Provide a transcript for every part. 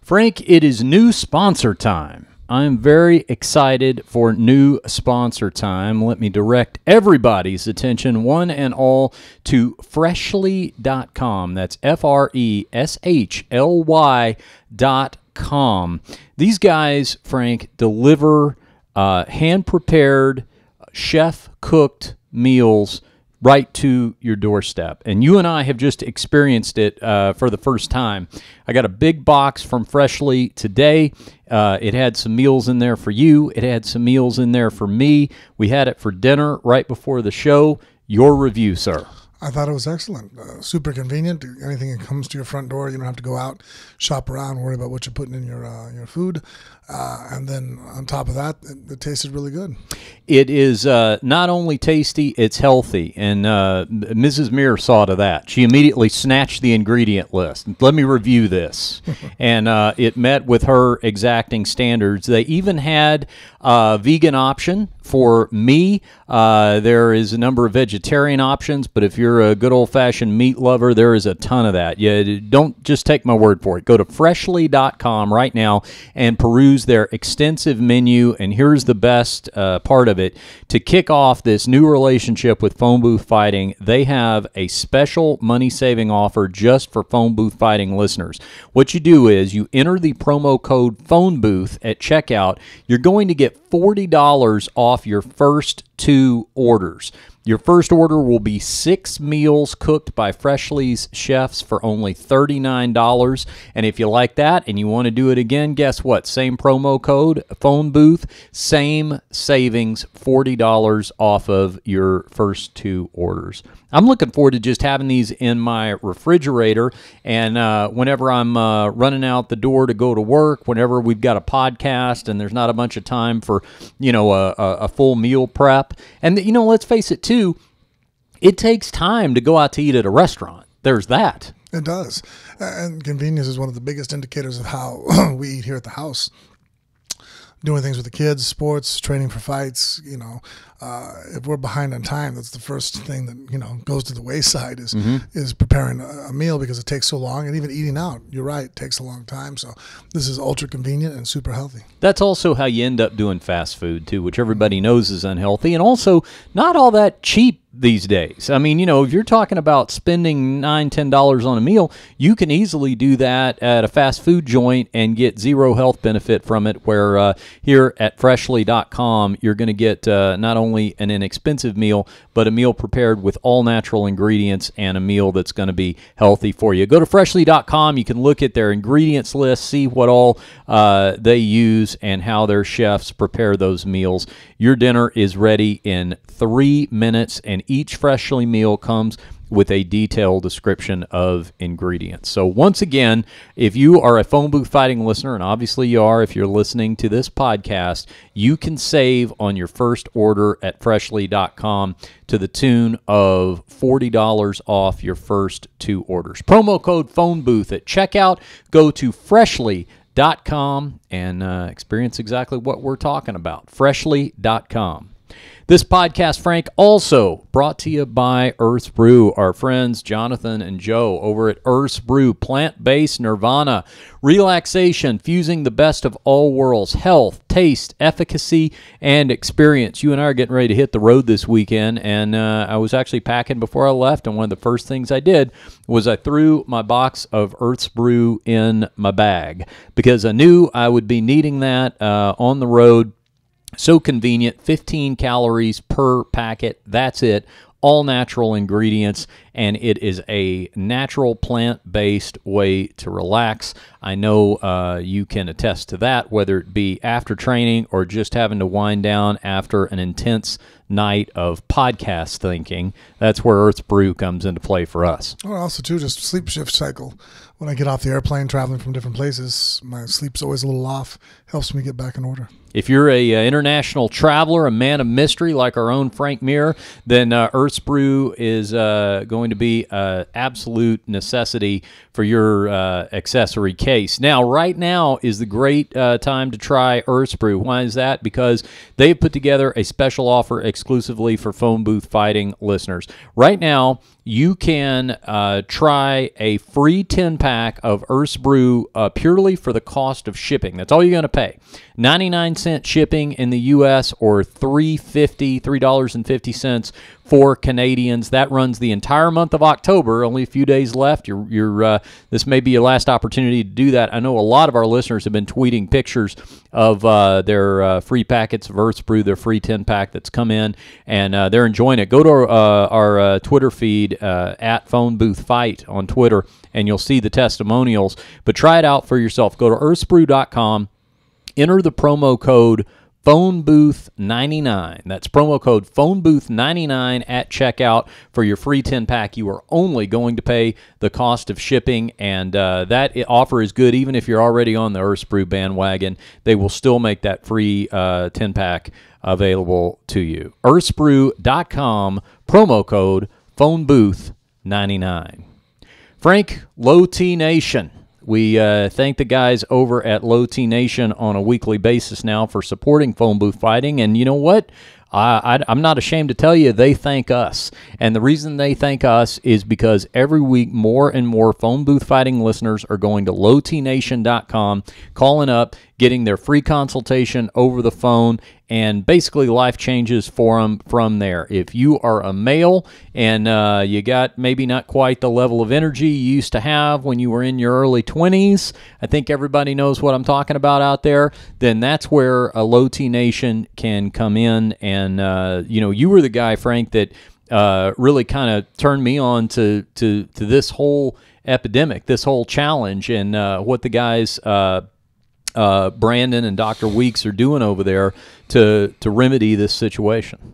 Frank, it is new sponsor time. I'm very excited for new sponsor time. Let me direct everybody's attention, one and all, to Freshly.com. That's FRESHLY.com. These guys, Frank, deliver hand-prepared, chef-cooked meals right to your doorstep. And you and I have just experienced it for the first time. I got a big box from Freshly today. It had some meals in there for you. It had some meals in there for me. We had it for dinner right before the show. Your review, sir. I thought it was excellent. Super convenient. Anything that comes to your front door, you don't have to go out, shop around, worry about what you're putting in your food. And then on top of that, it tasted really good. It is not only tasty, it's healthy. And Mrs. Muir saw to that. She immediately snatched the ingredient list. Let me review this. And it met with her exacting standards. They even had a vegan option for me. There is a number of vegetarian options, but if you're a good old-fashioned meat lover, there is a ton of that. Yeah, don't just take my word for it. Go to Freshly.com right now and peruse their extensive menu, and here's the best part of it. To kick off this new relationship with Phone Booth Fighting, they have a special money-saving offer just for Phone Booth Fighting listeners. What you do is you enter the promo code PHONEBOOTH at checkout. You're going to get $40 off your first 2 orders. Your first order will be 6 meals cooked by Freshly's chefs for only $39. And if you like that and you want to do it again, guess what? Same promo code, phone booth, same savings, $40 off of your first 2 orders. I'm looking forward to just having these in my refrigerator, and whenever I'm running out the door to go to work, whenever we've got a podcast and there's not a bunch of time for, a full meal prep. And, let's face it, too, it takes time to go out to eat at a restaurant. There's that. It does. And convenience is one of the biggest indicators of how we eat here at the house. Doing things with the kids, sports, training for fights, if we're behind on time, that's the first thing that, goes to the wayside is preparing a meal because it takes so long. And even eating out, you're right, it takes a long time. So this is ultra convenient and super healthy. That's also how you end up doing fast food, too, which everybody knows is unhealthy and also not all that cheap these days. I mean, if you're talking about spending $9, $10 on a meal, you can easily do that at a fast food joint and get zero health benefit from it, where here at Freshly.com, you're going to get not only an inexpensive meal, but a meal prepared with all natural ingredients and a meal that's going to be healthy for you. Go to Freshly.com. You can look at their ingredients list, see what all they use and how their chefs prepare those meals. Your dinner is ready in 3 minutes, and each Freshly meal comes with a detailed description of ingredients. So once again, if you are a Phone Booth Fighting listener, and obviously you are if you're listening to this podcast, you can save on your first order at Freshly.com to the tune of $40 off your first 2 orders. Promo code PHONEBOOTH at checkout. Go to Freshly.com and experience exactly what we're talking about. Freshly.com. This podcast, Frank, also brought to you by Earth's Brew. Our friends Jonathan and Joe over at Earth's Brew, plant-based nirvana, relaxation, fusing the best of all worlds, health, taste, efficacy, and experience. You and I are getting ready to hit the road this weekend, and I was actually packing before I left, and one of the first things I did was I threw my box of Earth's Brew in my bag because I knew I would be needing that on the road. So convenient, 15 calories per packet. That's it. All natural ingredients, and it is a natural plant-based way to relax. I know you can attest to that, whether it be after training or just having to wind down after an intense night of podcast thinking. That's where Earth's Brew comes into play for us. Or also, too, just sleep shift cycle. When I get off the airplane traveling from different places, my sleep's always a little off. Helps me get back in order. If you're a international traveler, a man of mystery like our own Frank Muir, then Earth's Brew is going to be an absolute necessity for your accessory case. Now, right now is the great time to try Earth's Brew. Why is that? Because they've put together a special offer exclusively for Phone Booth Fighting listeners. Right now, you can try a free 10-pack of Earth's Brew purely for the cost of shipping. That's all you're going to pay. 99-cent shipping in the U.S. or $3.50 for Canadians. That runs the entire month of October. Only a few days left. This may be your last opportunity to do that. I know a lot of our listeners have been tweeting pictures of their free packets of Earth's Brew, their free 10-pack that's come in, and they're enjoying it. Go to our Twitter feed at Phone Booth Fight on Twitter, and you'll see the testimonials. But try it out for yourself. Go to earthsbrew.com. Enter the promo code PhoneBooth99. That's promo code PhoneBooth99 at checkout for your free 10-pack. You are only going to pay the cost of shipping, and that offer is good even if you're already on the Earth's Brew bandwagon. They will still make that free 10-pack available to you. earthsbrew.com, promo code PhoneBooth99. Frank, Low T Nation. We thank the guys over at Low T Nation on a weekly basis now for supporting Phone Booth Fighting. And you know what? I'm not ashamed to tell you they thank us. And the reason they thank us is because every week more and more Phone Booth Fighting listeners are going to lowtnation.com, calling up, getting their free consultation over the phone, and basically life changes for them from there. If you are a male and you got maybe not quite the level of energy you used to have when you were in your early 20s, I think everybody knows what I'm talking about out there, then that's where a Low T Nation can come in. And, you were the guy, Frank, that really kind of turned me on to this whole epidemic, this whole challenge, and what the guys Brandon and Dr. Weeks are doing over there to remedy this situation.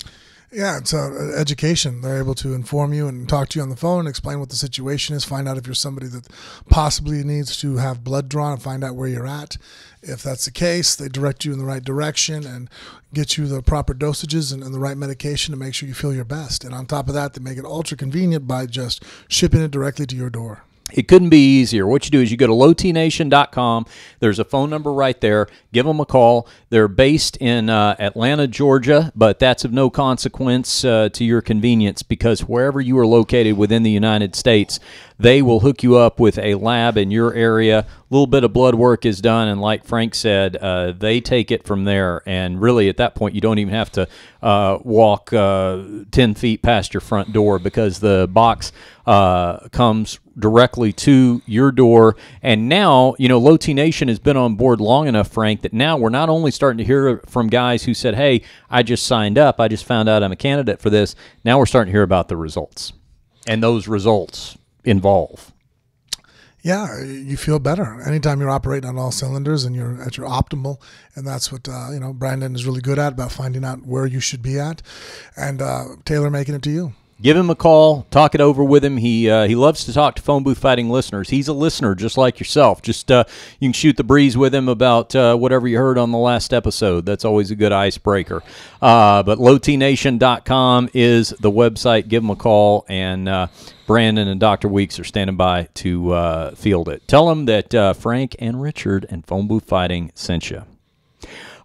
Yeah, it's education. They're able to inform you and talk to you on the phone, explain what the situation is, find out if you're somebody that possibly needs to have blood drawn and find out where you're at. If that's the case, they direct you in the right direction and get you the proper dosages and the right medication to make sure you feel your best. And on top of that, they make it ultra convenient by just shipping it directly to your door. It couldn't be easier. What you do is you go to lowtnation.com. There's a phone number right there. Give them a call. They're based in Atlanta, Georgia, but that's of no consequence to your convenience because wherever you are located within the United States, they will hook you up with a lab in your area. A little bit of blood work is done, and like Frank said, they take it from there. And really, at that point, you don't even have to walk 10 feet past your front door because the box comes directly to your door. And now, Low T Nation has been on board long enough, Frank, that now we're not only starting to hear from guys who said, hey, I just signed up, I just found out I'm a candidate for this. Now we're starting to hear about the results. And those results involve. Yeah, you feel better anytime you're operating on all cylinders and you're at your optimal, and that's what Brandon is really good at, about finding out where you should be at and tailor making it to you. Give him a call. Talk it over with him. He loves to talk to Phone Booth Fighting listeners. He's a listener just like yourself. Just you can shoot the breeze with him about whatever you heard on the last episode. That's always a good icebreaker. But lowtnation.com is the website. Give him a call, and Brandon and Dr. Weeks are standing by to field it. Tell them that Frank and Richard and Phone Booth Fighting sent you.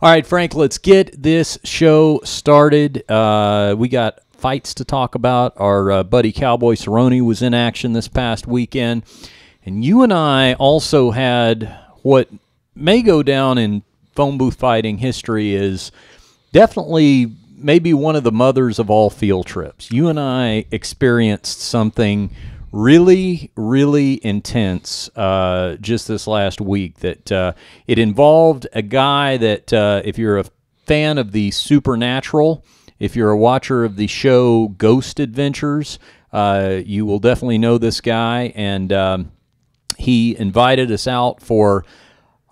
All right, Frank, let's get this show started. We got fights to talk about. Our buddy Cowboy Cerrone was in action this past weekend. And you and I also had what may go down in Phone Booth Fighting history is definitely maybe one of the mothers of all field trips. You and I experienced something really, really intense just this last week. That it involved a guy that if you're a fan of the supernatural, if you're a watcher of the show Ghost Adventures, you will definitely know this guy. And he invited us out for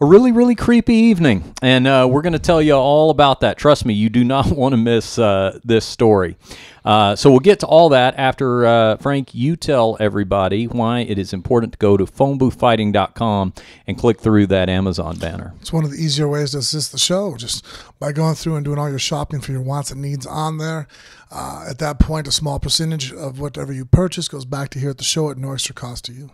a really, really creepy evening. And we're going to tell you all about that. Trust me, you do not want to miss this story. So we'll get to all that after, Frank, you tell everybody why it is important to go to phoneboothfighting.com and click through that Amazon banner. It's one of the easier ways to assist the show, just by going through and doing all your shopping for your wants and needs on there. At that point, a small percentage of whatever you purchase goes back to here at the show at no extra cost to you.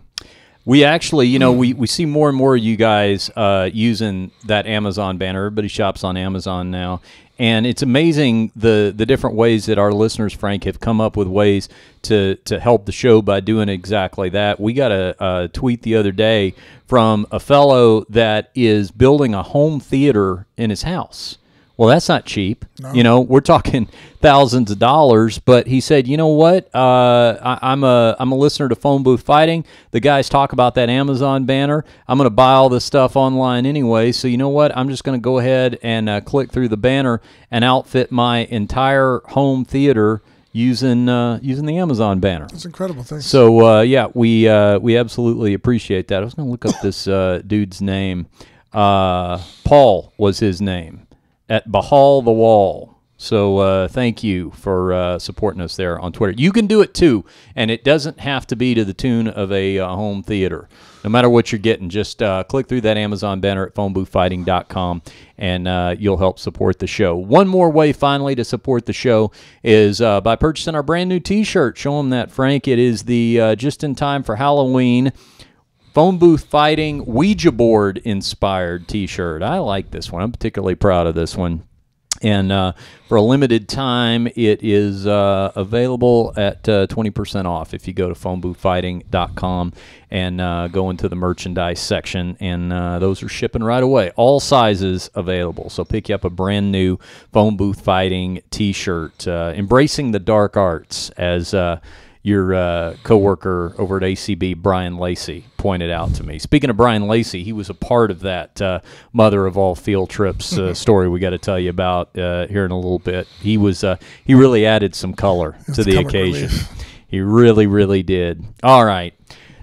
We actually, we see more and more of you guys using that Amazon banner. Everybody shops on Amazon now. And it's amazing the different ways that our listeners, Frank, have come up with ways to help the show by doing exactly that. We got a tweet the other day from a fellow that is building a home theater in his house. Well, that's not cheap. No. We're talking thousands of dollars. But he said, you know what? I'm a listener to Phone Booth Fighting. The guys talk about that Amazon banner. I'm going to buy all this stuff online anyway. So you know what? I'm just going to go ahead and click through the banner and outfit my entire home theater using the Amazon banner. That's incredible. Thanks. So we absolutely appreciate that. I was going to look up this dude's name. Paul was his name. At Bahal the Wall. So thank you for supporting us there on Twitter. You can do it too, and it doesn't have to be to the tune of a home theater. No matter what you're getting, just click through that Amazon banner at phoneboothfighting.com, and you'll help support the show. One more way, finally, to support the show is by purchasing our brand new T-shirt. Show them that, Frank. It is the just in time for Halloween Phone Booth Fighting Ouija board inspired T-shirt. I like this one. I'm particularly proud of this one. And for a limited time, it is available at 20% off if you go to phoneboothfighting.com and go into the merchandise section. And those are shipping right away. All sizes available. So pick you up a brand new Phone Booth Fighting T-shirt. Embracing the dark arts, as your coworker over at ACB, Brian Lacey, pointed out to me. Speaking of Brian Lacey, he was a part of that mother of all field trips story we got to tell you about here in a little bit. He really added some color to the occasion. He really, really did. All right.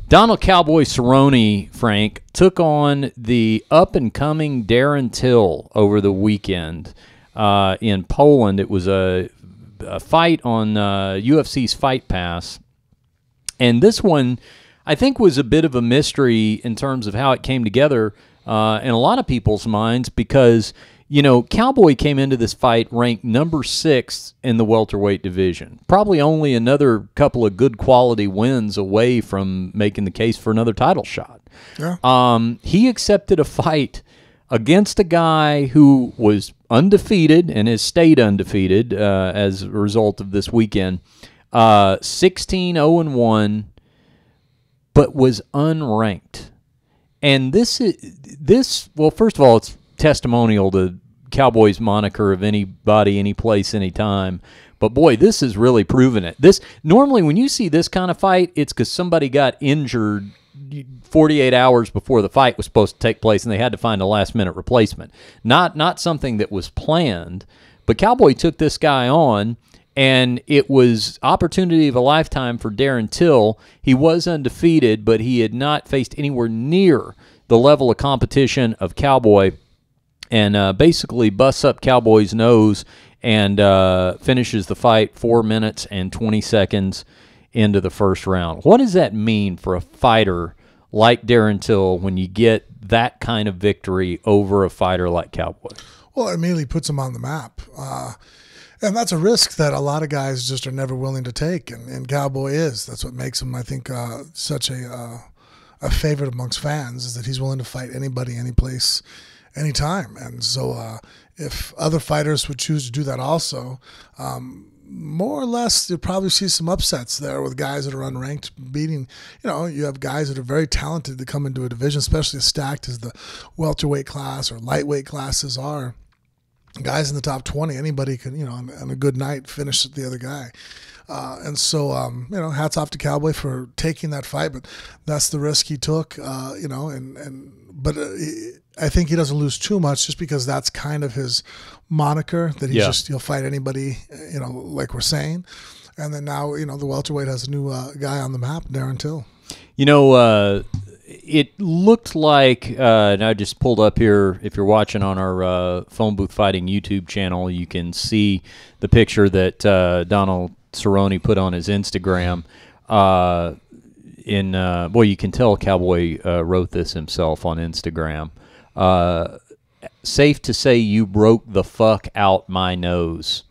Donald Cowboy Cerrone, Frank, took on the up-and-coming Darren Till over the weekend in Poland. It was a fight on UFC's Fight Pass. And this one, I think, was a bit of a mystery in terms of how it came together in a lot of people's minds because, Cowboy came into this fight ranked number 6 in the welterweight division. Probably only another couple of good quality wins away from making the case for another title shot. Yeah. He accepted a fight against a guy who was undefeated and has stayed undefeated as a result of this weekend, 16-0-1, but was unranked. And this, well, first of all, it's testimonial to Cowboys moniker of anybody, any place, anytime. But boy, this is really proving it. Normally when you see this kind of fight, it's because somebody got injured 48 hours before the fight was supposed to take place, and they had to find a last-minute replacement. Not something that was planned, but Cowboy took this guy on, and it was opportunity of a lifetime for Darren Till. He was undefeated, but he had not faced anywhere near the level of competition of Cowboy, and basically busts up Cowboy's nose and finishes the fight 4 minutes and 20 seconds into the first round. What does that mean for a fighter like Darren Till when you get that kind of victory over a fighter like Cowboy? Well, it immediately puts him on the map. And that's a risk that a lot of guys just are never willing to take, and Cowboy is. That's what makes him, I think, such a favorite amongst fans, is that he's willing to fight anybody, any place, anytime. And so if other fighters would choose to do that also, more or less, you'll probably see some upsets there with guys that are unranked beating. You have guys that are very talented that come into a division, especially as stacked as the welterweight class or lightweight classes are. Guys in the top 20, anybody can, on a good night, finish the other guy. And so, hats off to Cowboy for taking that fight, but that's the risk he took, but I think he doesn't lose too much just because that's kind of his moniker, that he'll fight anybody, like we're saying. And then now, the welterweight has a new guy on the map, Darren Till. It looked like, and I just pulled up here, if you're watching on our Phone Booth Fighting YouTube channel, you can see the picture that Donald Cerrone put on his Instagram. You can tell Cowboy wrote this himself on Instagram. Safe to say you broke the fuck out my nose,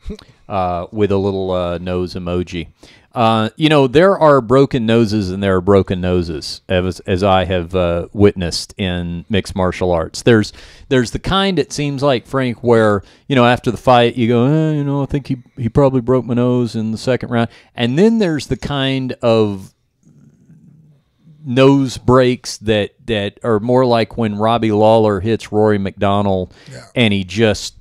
with a little nose emoji. You know, there are broken noses and there are broken noses, as I have witnessed in mixed martial arts. There's the kind, it seems like, Frank, where, you know, after the fight you go, you know, I think he probably broke my nose in the second round. And then there's the kind of nose breaks that are more like when Robbie Lawler hits Rory McDonald and he just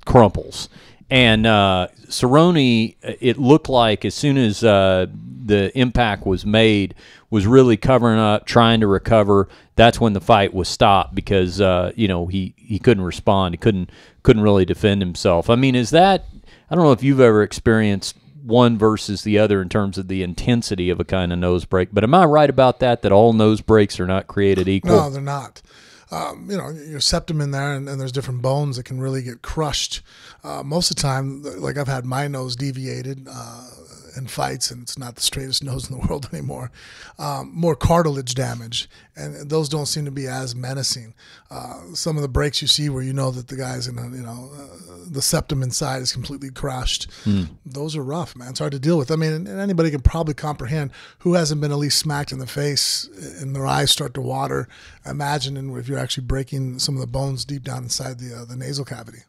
crumples. And Cerrone, it looked like as soon as the impact was made, was really covering up, trying to recover. That's when the fight was stopped because you know, he couldn't respond. He couldn't really defend himself. I mean, is that, I don't know if you've ever experienced one versus the other in terms of the intensity of a kind of nose break, but am I right about that all nose breaks are not created equal? No, they're not. You know, your septum in there, and there's different bones that can really get crushed. Most of the time, like I've had my nose deviated in fights, and it's not the straightest nose in the world anymore. More cartilage damage, and those don't seem to be as menacing. Some of the breaks you see where you know that the guy's in, the septum inside is completely crushed. Those are rough, man. It's hard to deal with. I mean, and anybody can probably comprehend who hasn't been at least smacked in the face and their eyes start to water. Imagine if you're actually breaking some of the bones deep down inside the nasal cavity.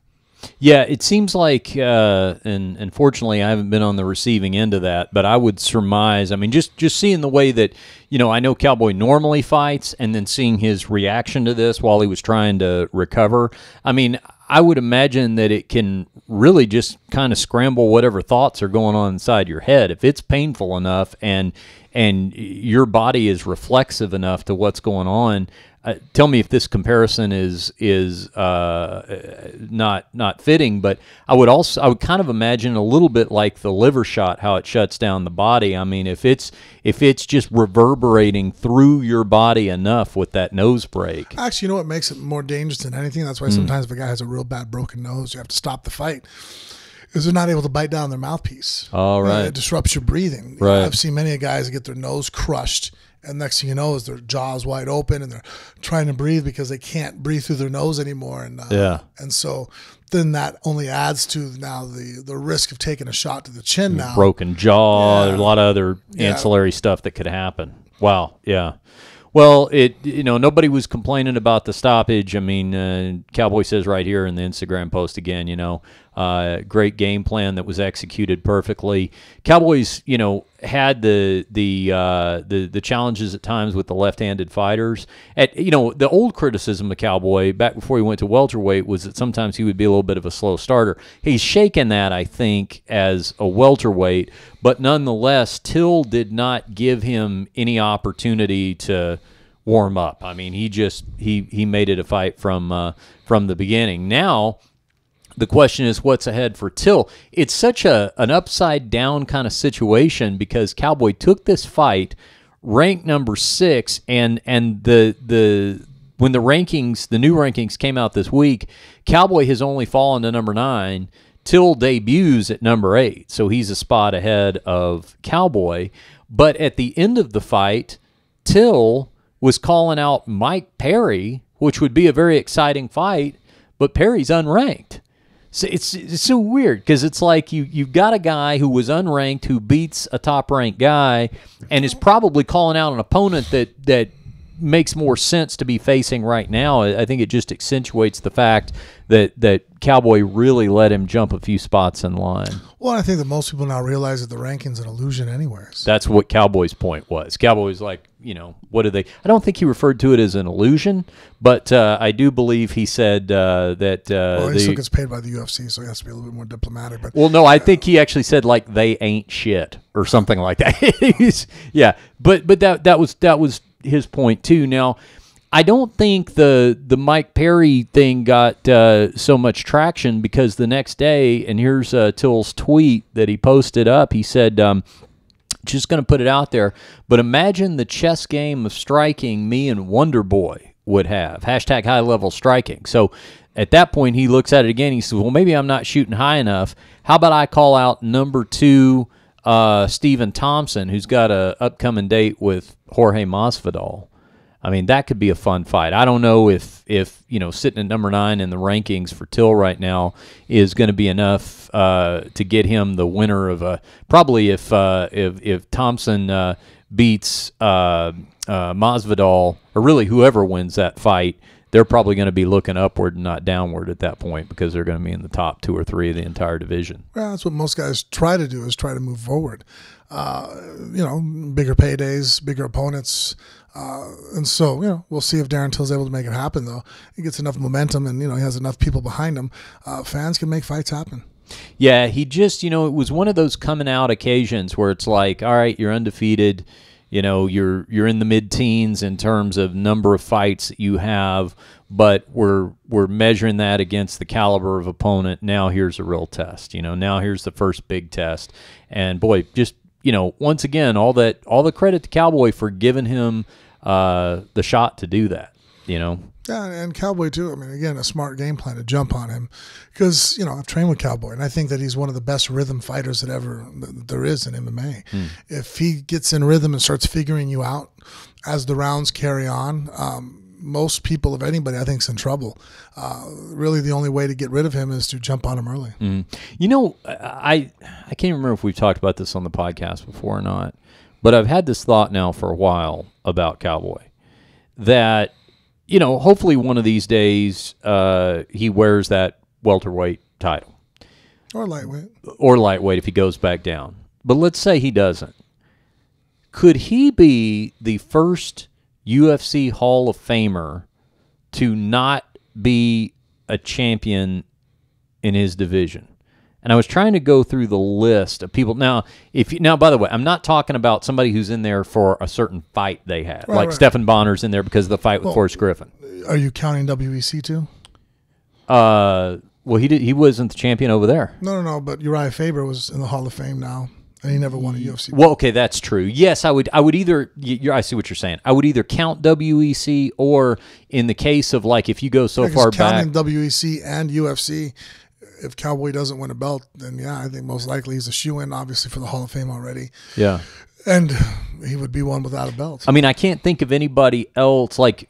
Yeah, it seems like, and unfortunately I haven't been on the receiving end of that, but I would surmise, I mean, just seeing the way that, you know, I know Cowboy normally fights, and then seeing his reaction to this while he was trying to recover, I mean, I would imagine that it can really just kind of scramble whatever thoughts are going on inside your head. If it's painful enough and your body is reflexive enough to what's going on, tell me if this comparison is not fitting, but I would kind of imagine a little bit like the liver shot, how it shuts down the body. I mean, if it's just reverberating through your body enough with that nose break. Actually, you know what makes it more dangerous than anything? That's why sometimes if a guy has a real bad broken nose, you have to stop the fight. Is they're not able to bite down their mouthpiece. All right. It disrupts your breathing. Right. I've seen many guys get their nose crushed, and next thing you know is their jaw's wide open and they're trying to breathe because they can't breathe through their nose anymore. And so then that only adds to now the risk of taking a shot to the chin now. Broken jaw. There's a lot of other ancillary stuff that could happen. Wow. Yeah. Well, nobody was complaining about the stoppage. I mean, Cowboy says right here in the Instagram post again, great game plan that was executed perfectly. Cowboys, had the challenges at times with the left-handed fighters. The old criticism of Cowboy back before he went to welterweight was that sometimes he would be a little bit of a slow starter. He's shaken that, I think, as a welterweight, but nonetheless, Till did not give him any opportunity to warm up. I mean, he made it a fight from the beginning. Now, the question is, what's ahead for Till? It's such an upside-down kind of situation because Cowboy took this fight ranked number 6, and when the new rankings came out this week, Cowboy has only fallen to number 9. Till debuts at number 8, so he's a spot ahead of Cowboy. But at the end of the fight, Till was calling out Mike Perry, which would be a very exciting fight, but Perry's unranked. So it's so weird because it's like you've got a guy who was unranked who beats a top-ranked guy and is probably calling out an opponent that makes more sense to be facing right now. I think it just accentuates the fact that Cowboy really let him jump a few spots in line. Well, I think that most people now realize that the ranking's an illusion anyways. That's what Cowboy's point was. Cowboy's like, what do they... I don't think he referred to it as an illusion, but I do believe he said that... well, he still gets paid by the UFC, so he has to be a little bit more diplomatic. But well, no, I think he actually said, like, they ain't shit or something like that. Yeah, but that was his point, too. Now, I don't think the Mike Perry thing got so much traction because the next day, and here's Till's tweet that he posted up, he said, just going to put it out there, but imagine the chess game of striking me and Wonder Boy would have. # high level striking. So at that point, he looks at it again. He says, well, maybe I'm not shooting high enough. How about I call out number 2 Stephen Thompson, who's got a upcoming date with Jorge Masvidal? I mean, that could be a fun fight. I don't know if sitting at number 9 in the rankings for Till right now is going to be enough to get him the winner of a probably if Thompson beats Masvidal, or really whoever wins that fight, they're probably going to be looking upward and not downward at that point, because they're going to be in the top 2 or 3 of the entire division. Well, that's what most guys try to do, is try to move forward. Bigger paydays, bigger opponents. And so, we'll see if Darren Till's able to make it happen, though. He gets enough momentum and, he has enough people behind him. Fans can make fights happen. Yeah, he just, it was one of those coming out occasions where it's like, all right, you're undefeated. You're in the mid-teens in terms of number of fights that you have, but we're measuring that against the caliber of opponent. Now here's a real test. Now here's the first big test. And boy, just once again, all the credit to Cowboy for giving him the shot to do that. Yeah, and Cowboy too. I mean, again, a smart game plan to jump on him, because I've trained with Cowboy, and I think that he's one of the best rhythm fighters that there is in MMA. If he gets in rhythm and starts figuring you out as the rounds carry on, most people, if anybody, I think, is in trouble. Really, the only way to get rid of him is to jump on him early. I can't remember if we've talked about this on the podcast before or not, but I've had this thought now for a while about Cowboy, that hopefully one of these days he wears that welterweight title. Or lightweight. Or lightweight if he goes back down. But let's say he doesn't. Could he be the first UFC Hall of Famer to not be a champion in his division? And I was trying to go through the list of people. Now, by the way, I'm not talking about somebody who's in there for a certain fight they had. Right. Stephan Bonner's in there because of the fight with Forrest Griffin. Are you counting WEC too? Well, he wasn't the champion over there. No, but Uriah Faber was in the Hall of Fame now, and he never won a UFC. Well, okay, that's true. Yes, I would either. I see what you're saying. I would either count WEC, or in the case of if you go so far back, counting WEC and UFC. If Cowboy doesn't win a belt, then I think most likely he's a shoo-in, obviously, for the Hall of Fame already. Yeah. And he would be one without a belt. I mean, I can't think of anybody else, like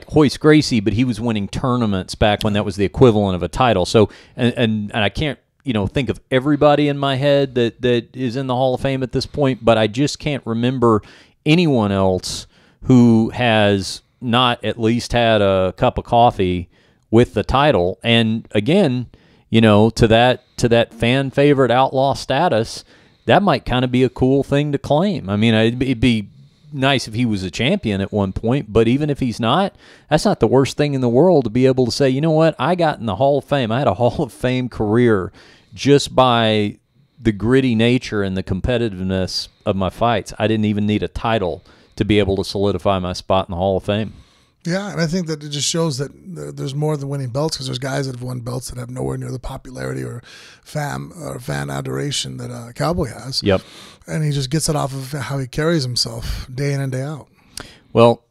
Hoist Gracie, but he was winning tournaments back when that was the equivalent of a title. So, and I can't, think of everybody in my head that is in the Hall of Fame at this point, but I just can't remember anyone else who has not at least had a cup of coffee with the title. And again, to that fan favorite outlaw status, that might kind of be a cool thing to claim. I mean, it'd be nice if he was a champion at one point, but even if he's not, that's not the worst thing in the world to be able to say, you know what, I got in the Hall of Fame. I had a Hall of Fame career just by the gritty nature and the competitiveness of my fights. I didn't even need a title to be able to solidify my spot in the Hall of Fame. Yeah, and I think that it just shows that there's more than winning belts, because there's guys that have won belts that have nowhere near the popularity or fan adoration that Cowboy has. Yep. And he just gets it off of how he carries himself day in and day out. Well,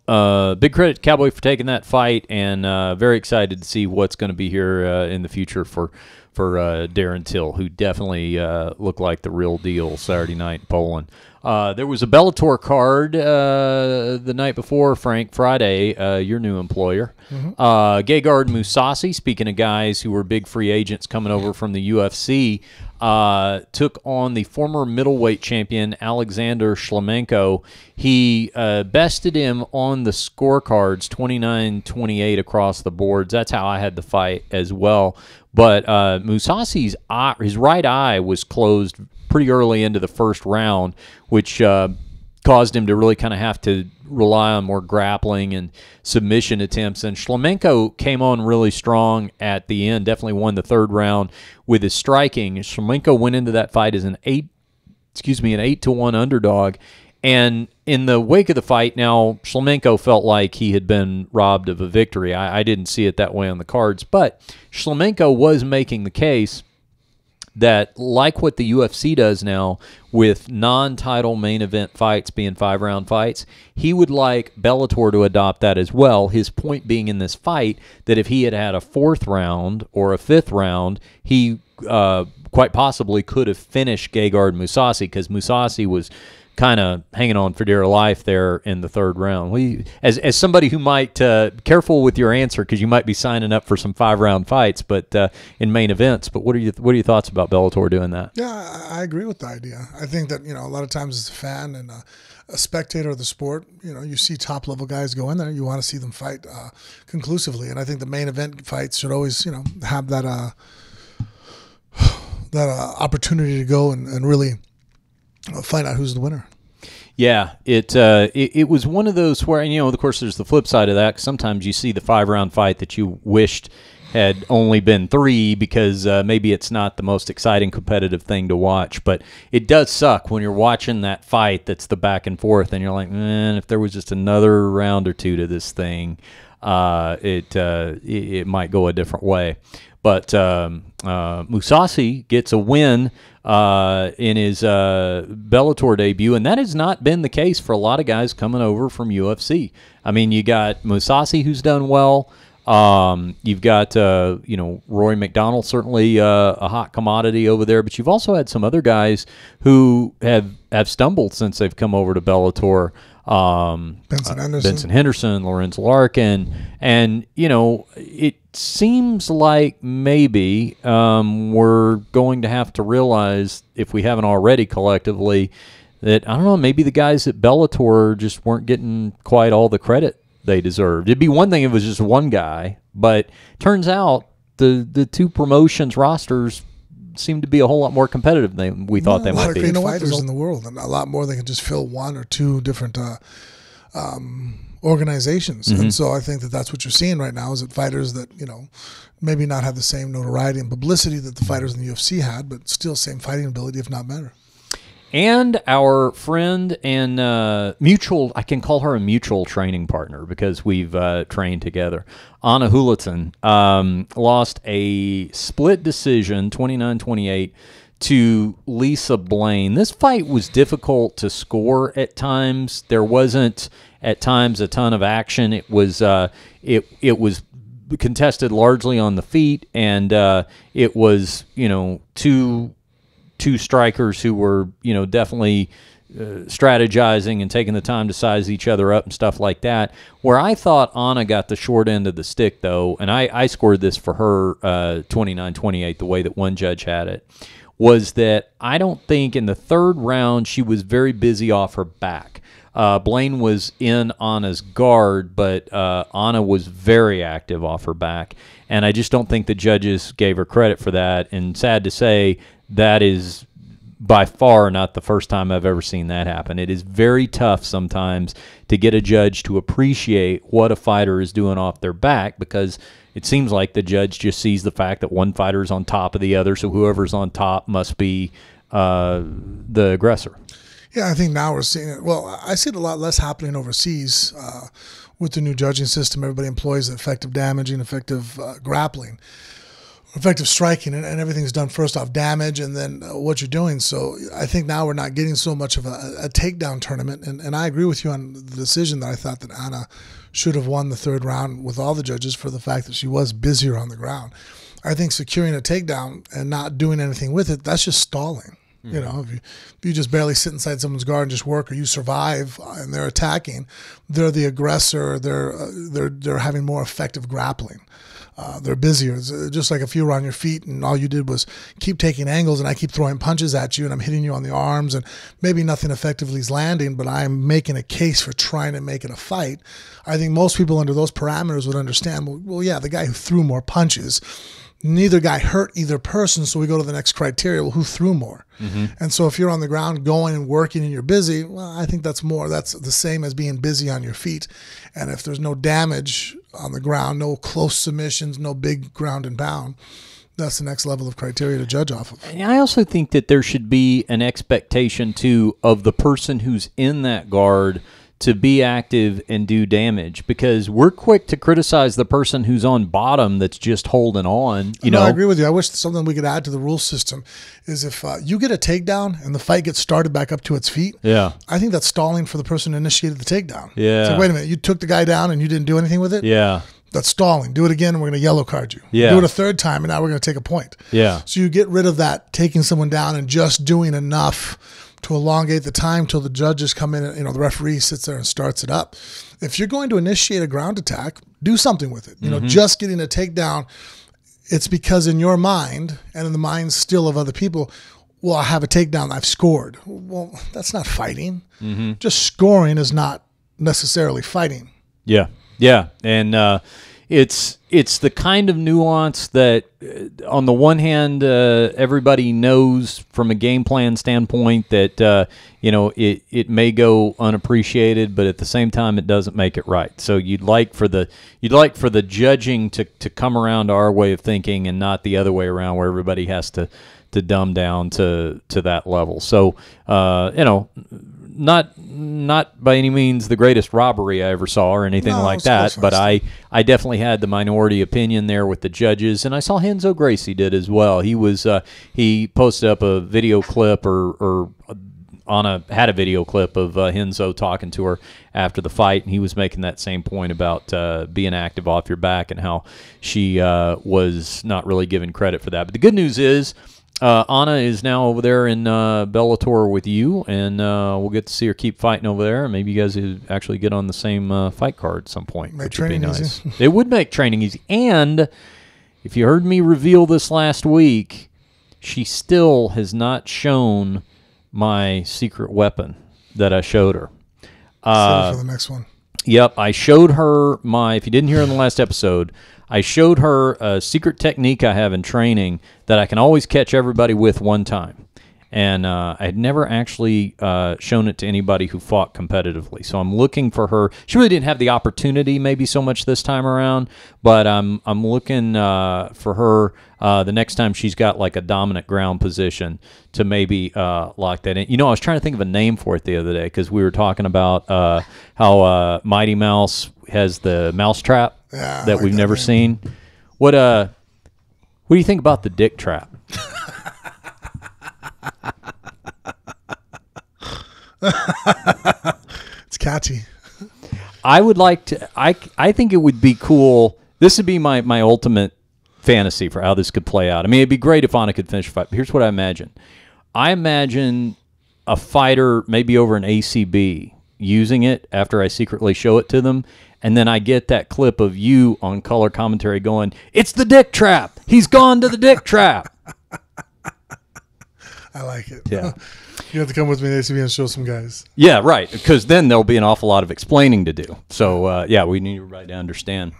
big credit to Cowboy for taking that fight, and very excited to see what's going to be here in the future for Darren Till, who definitely looked like the real deal Saturday night in Poland. There was a Bellator card the night before, Friday, your new employer. Mm-hmm. Gegard Mousasi, speaking of guys who were big free agents coming over from the UFC, took on the former middleweight champion Alexander Shlemenko. He bested him on the scorecards, 29-28 across the boards. That's how I had the fight as well. But Mousasi's his right eye was closed pretty early into the first round, which caused him to really kind of have to rely on more grappling and submission attempts. And Shlemenko came on really strong at the end, definitely won the third round with his striking. Shlemenko went into that fight as an 8-1 underdog. And in the wake of the fight, now Shlemenko felt like he had been robbed of a victory. I didn't see it that way on the cards, but Shlemenko was making the case that, like what the UFC does now with non-title main event fights being 5-round fights, he would like Bellator to adopt that as well. His point being in this fight that if he had had a 4th round or a 5th round, he quite possibly could have finished Gegard Mousasi, because Mousasi was kind of hanging on for dear life there in the third round. As somebody who might careful with your answer because you might be signing up for some 5-round fights, but in main events. But what are your thoughts about Bellator doing that? Yeah, I agree with the idea. I think that a lot of times as a fan and a spectator of the sport, you see top level guys go in there. You want to see them fight conclusively, and I think the main event fights should always have that opportunity to go and really find out who's the winner. Yeah, it was one of those where, of course, there's the flip side of that. 'Cause sometimes you see the 5-round fight that you wished had only been 3 because maybe it's not the most exciting competitive thing to watch. But it does suck when you're watching that fight that's the back and forth, and you're like, man, if there was just another round or 2 to this thing, it might go a different way. But Mousasi gets a win in his Bellator debut, and that has not been the case for a lot of guys coming over from UFC. I mean, you got Mousasi, who's done well. You've got Rory McDonald, certainly a hot commodity over there, but you've also had some other guys who have stumbled since they've come over to Bellator. Benson Henderson, Lorenz Larkin, and it seems like maybe we're going to have to realize, if we haven't already collectively, that I don't know, maybe the guys at Bellator just weren't getting quite all the credit they deserved. It'd be one thing if it was just one guy, but turns out the 2 promotions rosters seem to be a whole lot more competitive than we thought they might be. Great fighters in the world, and a lot more than can just fill 1 or 2 different organizations. And so I think that that's what you're seeing right now, is that fighters that maybe not have the same notoriety and publicity that the fighters in the UFC had, but still same fighting ability, if not better. And our friend and mutual, I can call her a mutual training partner because we've trained together, Anna Hulaton, lost a split decision, 29-28, to Lisa Blaine. This fight was difficult to score at times. There wasn't, at times, a ton of action. It was it was contested largely on the feet, and it was, two strikers who were, definitely strategizing and taking the time to size each other up and stuff like that. Where I thought Anna got the short end of the stick, though, and I scored this for her 29-28, the way that one judge had it, was that I don't think in the third round she was very busy off her back. Blaine was in Anna's guard, but Anna was very active off her back, and I just don't think the judges gave her credit for that, and sad to say, that is by far not the first time I've ever seen that happen. It is very tough sometimes to get a judge to appreciate what a fighter is doing off their back, because it seems like the judge just sees the fact that one fighter is on top of the other, so whoever's on top must be the aggressor. Yeah, I think now we're seeing it. Well, I see it a lot less happening overseas with the new judging system. Everybody employs effective damaging, effective grappling, effective striking, and everything's done first off damage and then what you're doing. So I think now we're not getting so much of a takedown tournament. And I agree with you on the decision that I thought that Anna should have won the third round with all the judges for the fact that she was busier on the ground. I think securing a takedown and not doing anything with it, that's just stalling. If you just barely sit inside someone's guard and just work, or you survive and they're attacking, they're the aggressor. They're having more effective grappling. They're busier. It's just like if you were on your feet and all you did was keep taking angles, and I keep throwing punches at you and I'm hitting you on the arms, and maybe nothing effectively is landing, but I'm making a case for trying to make it a fight. I think most people under those parameters would understand, well, yeah, the guy who threw more punches, neither guy hurt either person, so we go to the next criteria. Well, who threw more? And so if you're on the ground going and working and you're busy, well, I think that's the same as being busy on your feet. And if there's no damage on the ground, no close submissions, no big ground and pound, that's the next level of criteria to judge off of. And I also think that there should be an expectation, too, of the person who's in that guard to be active and do damage, because we're quick to criticize the person who's on bottom that's just holding on. I agree with you. I wish something we could add to the rule system is if you get a takedown and the fight gets started back up to its feet, I think that's stalling for the person who initiated the takedown. Yeah. It's like, wait a minute, you took the guy down and you didn't do anything with it? Yeah. That's stalling. Do it again and we're going to yellow card you. Yeah. Do it a third time and now we're going to take a point. Yeah. So you get rid of that taking someone down and just doing enough to elongate the time till the judges come in and, the referee sits there and starts it up. If you're going to initiate a ground attack, do something with it. Just getting a takedown, it's because in your mind and in the minds still of other people, well, I have a takedown, I've scored. Well, that's not fighting. Just scoring is not necessarily fighting. Yeah. Yeah. And it's the kind of nuance that on the one hand, everybody knows from a game plan standpoint that, it may go unappreciated, but at the same time, it doesn't make it right. So you'd like for the judging to come around to our way of thinking and not the other way around where everybody has to dumb down to that level. So, not by any means the greatest robbery I ever saw or anything like that, but I definitely had the minority opinion there with the judges, and I saw Renzo Gracie did as well. He posted up a video clip or had a video clip of Renzo talking to her after the fight, and he was making that same point about being active off your back and how she was not really given credit for that. But the good news is Anna is now over there in Bellator with you, and we'll get to see her keep fighting over there. Maybe you guys would actually get on the same fight card at some point, which would be nice. It would make training easy. And if you heard me reveal this last week, she still has not shown my secret weapon that I showed her. For the next one. Yep, I showed her if you didn't hear in the last episode, I showed her a secret technique I have in training that I can always catch everybody with one time. And I had never actually shown it to anybody who fought competitively. So I'm looking for her. She really didn't have the opportunity maybe so much this time around, but I'm looking for her the next time she's got like a dominant ground position to maybe lock that in. I was trying to think of a name for it the other day because we were talking about how Mighty Mouse has the mouse trap that we've never seen. What do you think about the dick trap? It's catchy. I would like to. I think it would be cool. This would be my ultimate fantasy for how this could play out. I mean, it'd be great if Anna could finish a fight. But here's what I imagine. I imagine a fighter maybe over an ACB using it after I secretly show it to them, and then I get that clip of you on color commentary going, "It's the dick trap. He's gone to the dick trap." I like it. Yeah. You have to come with me to ACB and show some guys. Yeah, right, because then there'll be an awful lot of explaining to do. So, we need everybody to understand.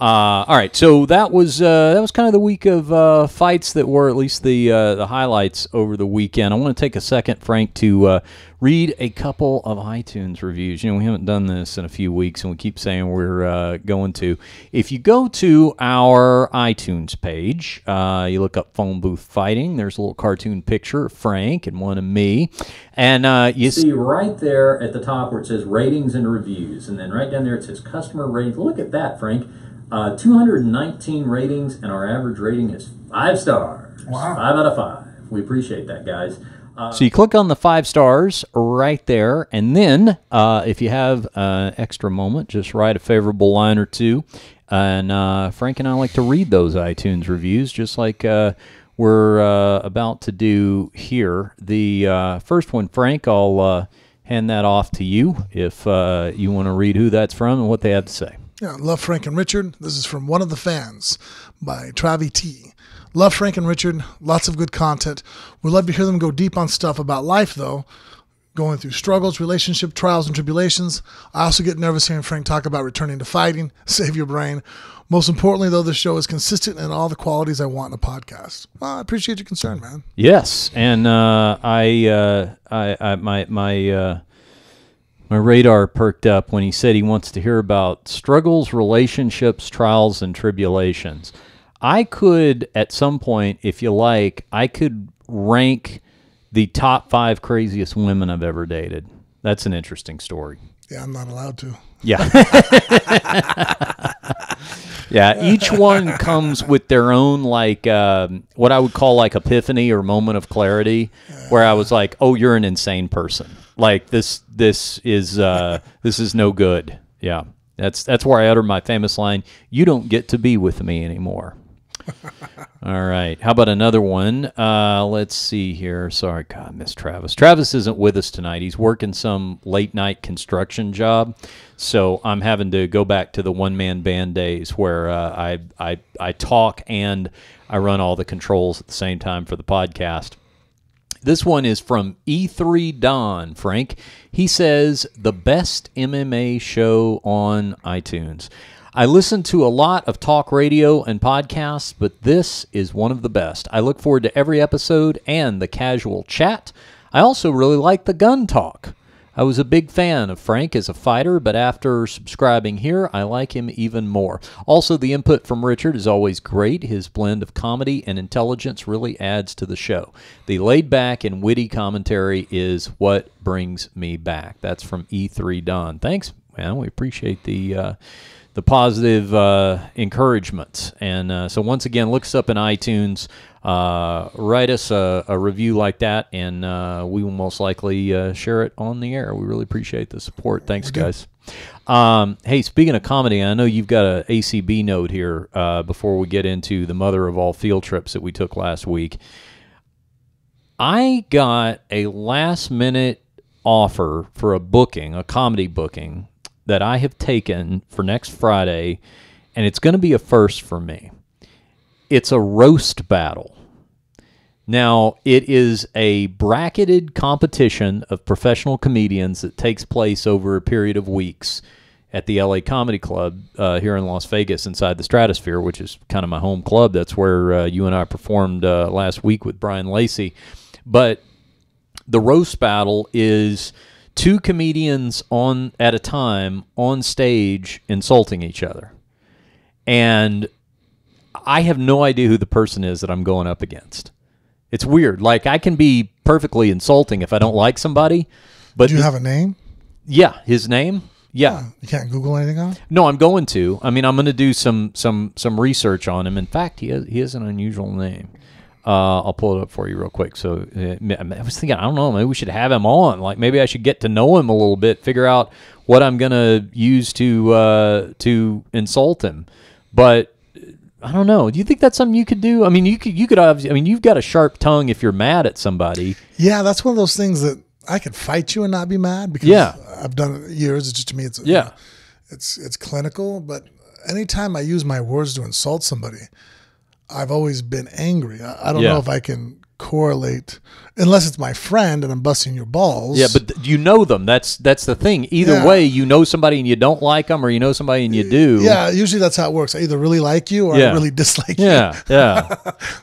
All right, so that was kind of the week of fights that were at least the highlights over the weekend. I want to take a second, Frank, to read a couple of iTunes reviews. We haven't done this in a few weeks, and we keep saying we're going to. If you go to our iTunes page, you look up Phone Booth Fighting. There's a little cartoon picture of Frank and one of me. And you see right there at the top where it says ratings and reviews. And then right down there it says customer ratings. Look at that, Frank. 219 ratings, and our average rating is 5 stars. Wow. 5 out of 5. We appreciate that, guys. So you click on the 5 stars right there, and then if you have an extra moment, just write a favorable line or two. And Frank and I like to read those iTunes reviews, just like we're about to do here. The first one, Frank, I'll hand that off to you if you want to read who that's from and what they have to say. Yeah, love Frank and Richard. This is from One of the Fans by Travi T. Love Frank and Richard. Lots of good content. We'd love to hear them go deep on stuff about life, though. Going through struggles, relationship, trials, and tribulations. I also get nervous hearing Frank talk about returning to fighting. Save your brain. Most importantly, though, the show is consistent in all the qualities I want in a podcast. Well, I appreciate your concern, man. Yes, and my radar perked up when he said he wants to hear about struggles, relationships, trials, and tribulations. I could, at some point, if you like, I could rank the top 5 craziest women I've ever dated. That's an interesting story. Yeah, I'm not allowed to. Yeah. Yeah, each one comes with their own, like, what I would call, like, epiphany or moment of clarity, where I was like, oh, you're an insane person. Like, this is no good. Yeah, that's where I utter my famous line, you don't get to be with me anymore. All right. How about another one? Let's see here. Sorry, God, I miss Travis. Travis isn't with us tonight. He's working some late-night construction job, so I'm having to go back to the one-man band days where I talk and I run all the controls at the same time for the podcast. This one is from E3 Don, Frank. He says, the best MMA show on iTunes. I listen to a lot of talk radio and podcasts, but this is one of the best. I look forward to every episode and the casual chat. I also really like the gun talk. I was a big fan of Frank as a fighter, but after subscribing here, I like him even more. Also, the input from Richard is always great. His blend of comedy and intelligence really adds to the show. The laid-back and witty commentary is what brings me back. That's from E3 Don. Thanks, man. We appreciate the positive encouragements. And so once again, look us up in iTunes, write us a review like that, and we will most likely share it on the air. We really appreciate the support. Thanks, guys. Hey, speaking of comedy, I know you've got an ACB note here before we get into the mother of all field trips that we took last week. I got a last-minute offer for a booking, a comedy booking, that I have taken for next Friday, and it's going to be a first for me. It's a roast battle. Now, it is a bracketed competition of professional comedians that takes place over a period of weeks at the LA Comedy Club here in Las Vegas inside the Stratosphere, which is kind of my home club. That's where you and I performed last week with Brian Lacey. But the roast battle is two comedians at a time on stage insulting each other. And I have no idea who the person is that I'm going up against. It's weird. Like, I can be perfectly insulting if I don't like somebody. But do you have a name? Yeah, his name. Yeah. You can't Google anything on it? No, I'm going to. I mean, I'm going to do some research on him. In fact, he has an unusual name. I'll pull it up for you real quick. So I was thinking, I don't know, maybe we should have him on. Like, maybe I should get to know him a little bit, figure out what I'm gonna use to insult him. But I don't know. Do you think that's something you could do? I mean, you could obviously. I mean, you've got a sharp tongue if you're mad at somebody. Yeah, that's one of those things that I could fight you and not be mad because I've done it years. It's just, to me, it's clinical. But anytime I use my words to insult somebody, I've always been angry. I don't know if I can correlate, unless it's my friend and I'm busting your balls. Yeah, but you know them. That's the thing. Either way, you know somebody and you don't like them, or you know somebody and you do. Yeah, usually that's how it works. I either really like you or I really dislike you. Yeah.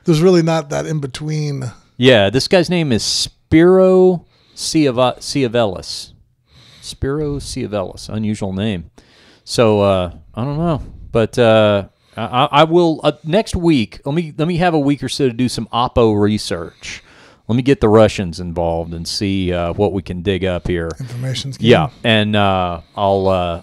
There's really not that in between. Yeah, this guy's name is Spiro Ciavelis. Spiro Ciavelis, unusual name. So I don't know, but I will next week. Let me have a week or so to do some Oppo research. Let me get the Russians involved and see what we can dig up here. Information's key. Yeah, and I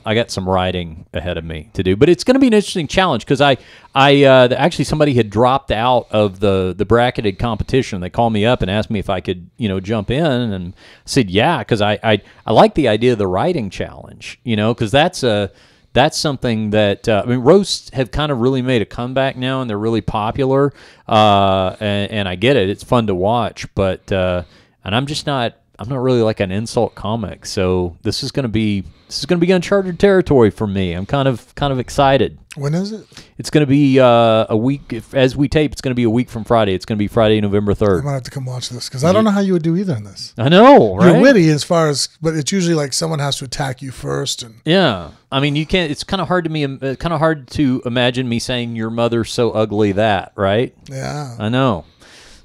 got some writing ahead of me to do, but it's going to be an interesting challenge because I actually somebody had dropped out of the bracketed competition. They called me up and asked me if I could jump in, and I said yeah, because I like the idea of the writing challenge, because that's something that I mean, roasts have kind of really made a comeback now, and they're really popular. And I get it; it's fun to watch, but and I'm not really like an insult comic, so this is going to be uncharted territory for me. I'm kind of excited. When is it? It's going to be a week. As we tape, it's going to be a week from Friday. It's going to be Friday, November 3rd. I might have to come watch this because I don't know how you would do either in this. I know, right? You're witty but it's usually like someone has to attack you first. And yeah, I mean, you can't. It's kind of hard to imagine me saying your mother's so ugly that, right? Yeah, I know.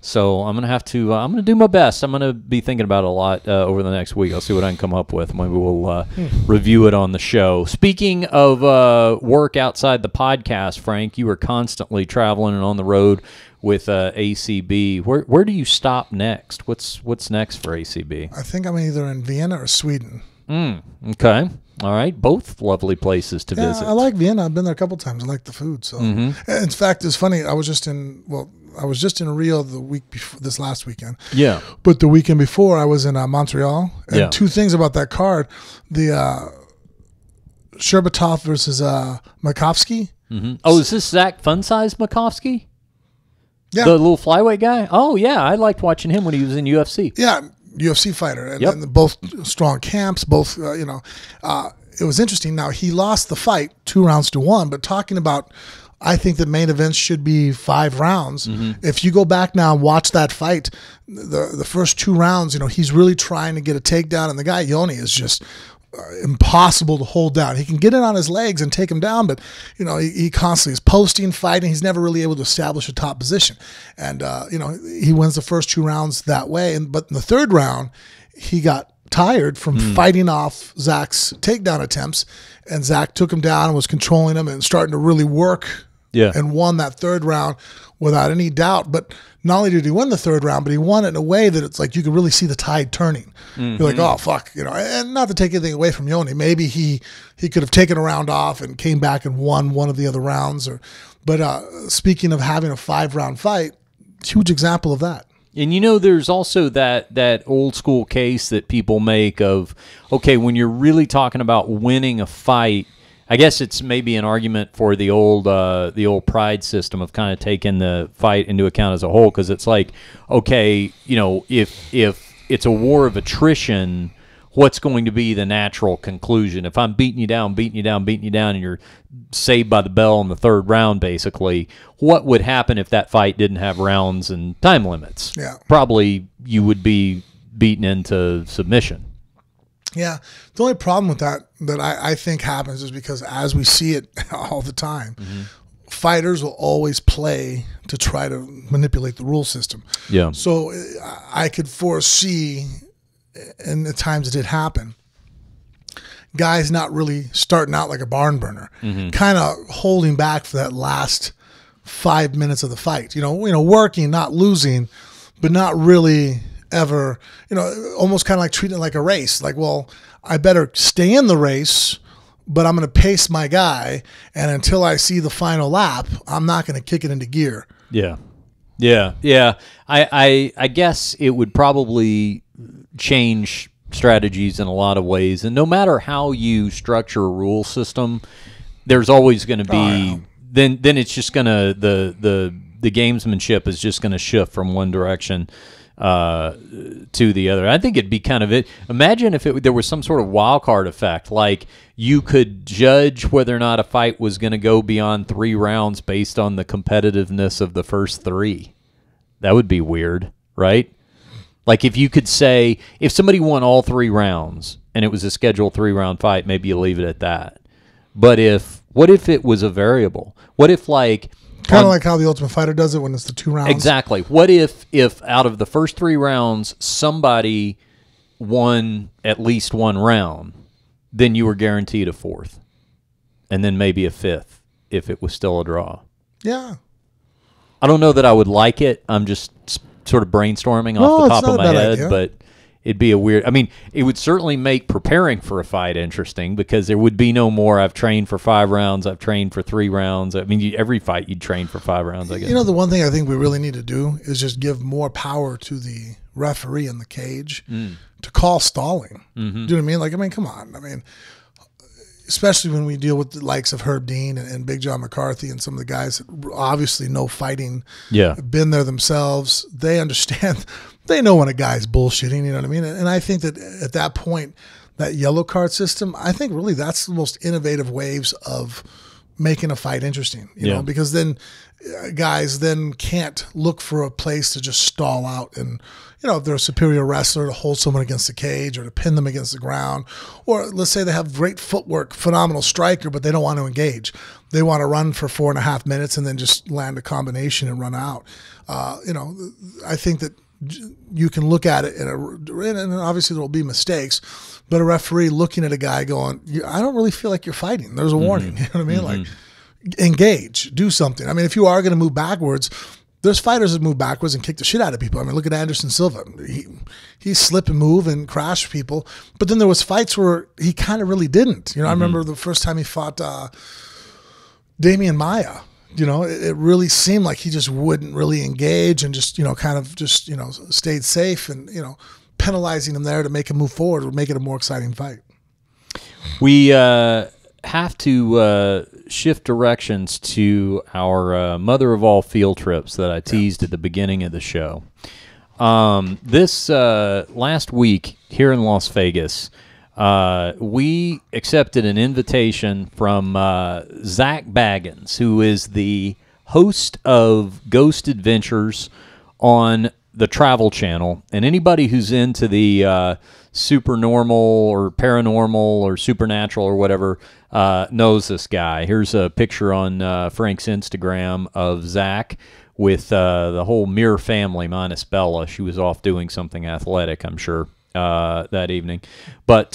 So I'm gonna have to. I'm gonna do my best. I'm gonna be thinking about it a lot over the next week. I'll see what I can come up with. Maybe we'll review it on the show. Speaking of work outside the podcast, Frank, you are constantly traveling and on the road with ACB. Where do you stop next? What's next for ACB? I think I'm either in Vienna or Sweden. Okay. All right. Both lovely places to visit. I like Vienna. I've been there a couple times. I like the food. So, in fact, it's funny. I was just in Rio the week before, this last weekend. Yeah. But the weekend before, I was in Montreal. And two things about that card: the Sherbatov versus Makovsky. Oh, is this Zach Fun Size Makovsky? Yeah. The little flyweight guy? Oh, yeah. I liked watching him when he was in UFC. Yeah, UFC fighter. And both strong camps, both, it was interesting. Now, he lost the fight 2-1, but talking about, I think the main events should be 5 rounds. If you go back now and watch that fight, the first 2 rounds, he's really trying to get a takedown, and the guy, Yoni, is just impossible to hold down. He can get it on his legs and take him down, but he constantly is posting, fighting. He's never really able to establish a top position, and he wins the first 2 rounds that way. But in the 3rd round, he got tired from fighting off Zak's takedown attempts, and Zak took him down and was controlling him and starting to really work. Yeah, and won that 3rd round without any doubt. But not only did he win the 3rd round, but he won it in a way that it's like you could really see the tide turning. You're like, oh, fuck. And not to take anything away from Yoni. Maybe he could have taken a round off and came back and won one of the other rounds. But speaking of having a 5-round fight, huge example of that. And there's also that old school case that people make of, okay, when you're really talking about winning a fight, I guess it's maybe an argument for the old pride system of kind of taking the fight into account as a whole, because it's like, okay, if it's a war of attrition, what's going to be the natural conclusion? If I'm beating you down, and you're saved by the bell in the 3rd round, basically, what would happen if that fight didn't have rounds and time limits? Yeah, probably you would be beaten into submission. Yeah, the only problem with that I think happens is because, as we see it all the time, fighters will always play to try to manipulate the rule system. Yeah. So I could foresee, in the times it did happen, guys not really starting out like a barn burner, kind of holding back for that last 5 minutes of the fight. Working, not losing, but not really ever, almost kind of like treating it like a race. Like, well, I better stay in the race, but I'm going to pace my guy, and until I see the final lap, I'm not going to kick it into gear. Yeah. I guess it would probably change strategies in a lot of ways, and no matter how you structure a rule system, there's always going to be then it's just going to the gamesmanship is just going to shift from one direction to the other. I think it'd be kind of it. Imagine if there was some sort of wild card effect, like you could judge whether or not a fight was going to go beyond 3 rounds based on the competitiveness of the first 3. That would be weird, right? Like if you could say, if somebody won all 3 rounds and it was a scheduled 3-round fight, maybe you leave it at that. But what if it was a variable? What if kind of like how the Ultimate Fighter does it when it's the 2 rounds. Exactly. What if out of the first 3 rounds, somebody won at least 1 round, then you were guaranteed a 4th, and then maybe a 5th if it was still a draw? Yeah. I don't know that I would like it. I'm just sort of brainstorming off the top of my head, but it'd be a weird. I mean, it would certainly make preparing for a fight interesting, because there would be no more, I've trained for 5 rounds, I've trained for 3 rounds. I mean, every fight you'd train for 5 rounds, I guess. The one thing I think we really need to do is just give more power to the referee in the cage to call stalling. Do you know what I mean? Come on. Especially when we deal with the likes of Herb Dean and Big John McCarthy and some of the guys that obviously know fighting, been there themselves. They understand. They know when a guy's bullshitting, you know what I mean? And I think that at that point, that yellow card system, I think really that's the most innovative ways of making a fight interesting, you know, because then guys then can't look for a place to just stall out and, if they're a superior wrestler, to hold someone against the cage or to pin them against the ground. Or let's say they have great footwork, phenomenal striker, but they don't want to engage. They want to run for 4.5 minutes and then just land a combination and run out. I think that you can look at it, and obviously there will be mistakes, but a referee looking at a guy going, I don't really feel like you're fighting. There's a warning. You know what I mean? Like, engage, do something. If you are going to move backwards, there's fighters that move backwards and kick the shit out of people. Look at Anderson Silva. He slip and move and crash people, but then there was fights where he kind of really didn't. I remember the first time he fought Damian Maia. It really seemed like he just wouldn't really engage and just, stayed safe and, penalizing him there to make him move forward would make it a more exciting fight. We have to shift directions to our mother of all field trips that I teased at the beginning of the show. This last week here in Las Vegas, we accepted an invitation from Zak Bagans, who is the host of Ghost Adventures on the Travel Channel. And anybody who's into the supernormal or paranormal or supernatural or whatever knows this guy. Here's a picture on Frank's Instagram of Zak with the whole Muir family minus Bella. She was off doing something athletic, I'm sure, that evening. But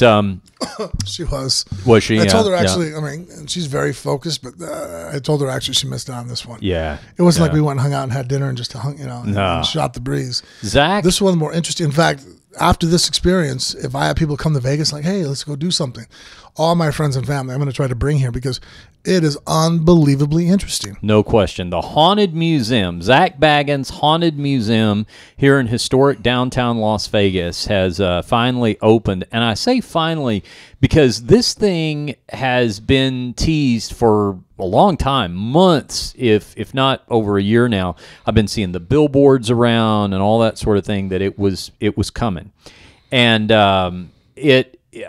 she was. Was she? I told her actually, I mean, she's very focused, but I told her actually she missed out on this one. Yeah. It wasn't like we went and hung out and had dinner and just hung, and shot the breeze. Zak? This one more interesting. In fact, after this experience, if I have people come to Vegas like, hey, let's go do something, all my friends and family I'm going to try to bring here because it is unbelievably interesting. No question. The Haunted Museum, Zak Bagans Haunted Museum here in historic downtown Las Vegas has finally opened. And I say finally because this thing has been teased for a long time, months, if not over a year now. I've been seeing the billboards around and all that sort of thing that it was coming. And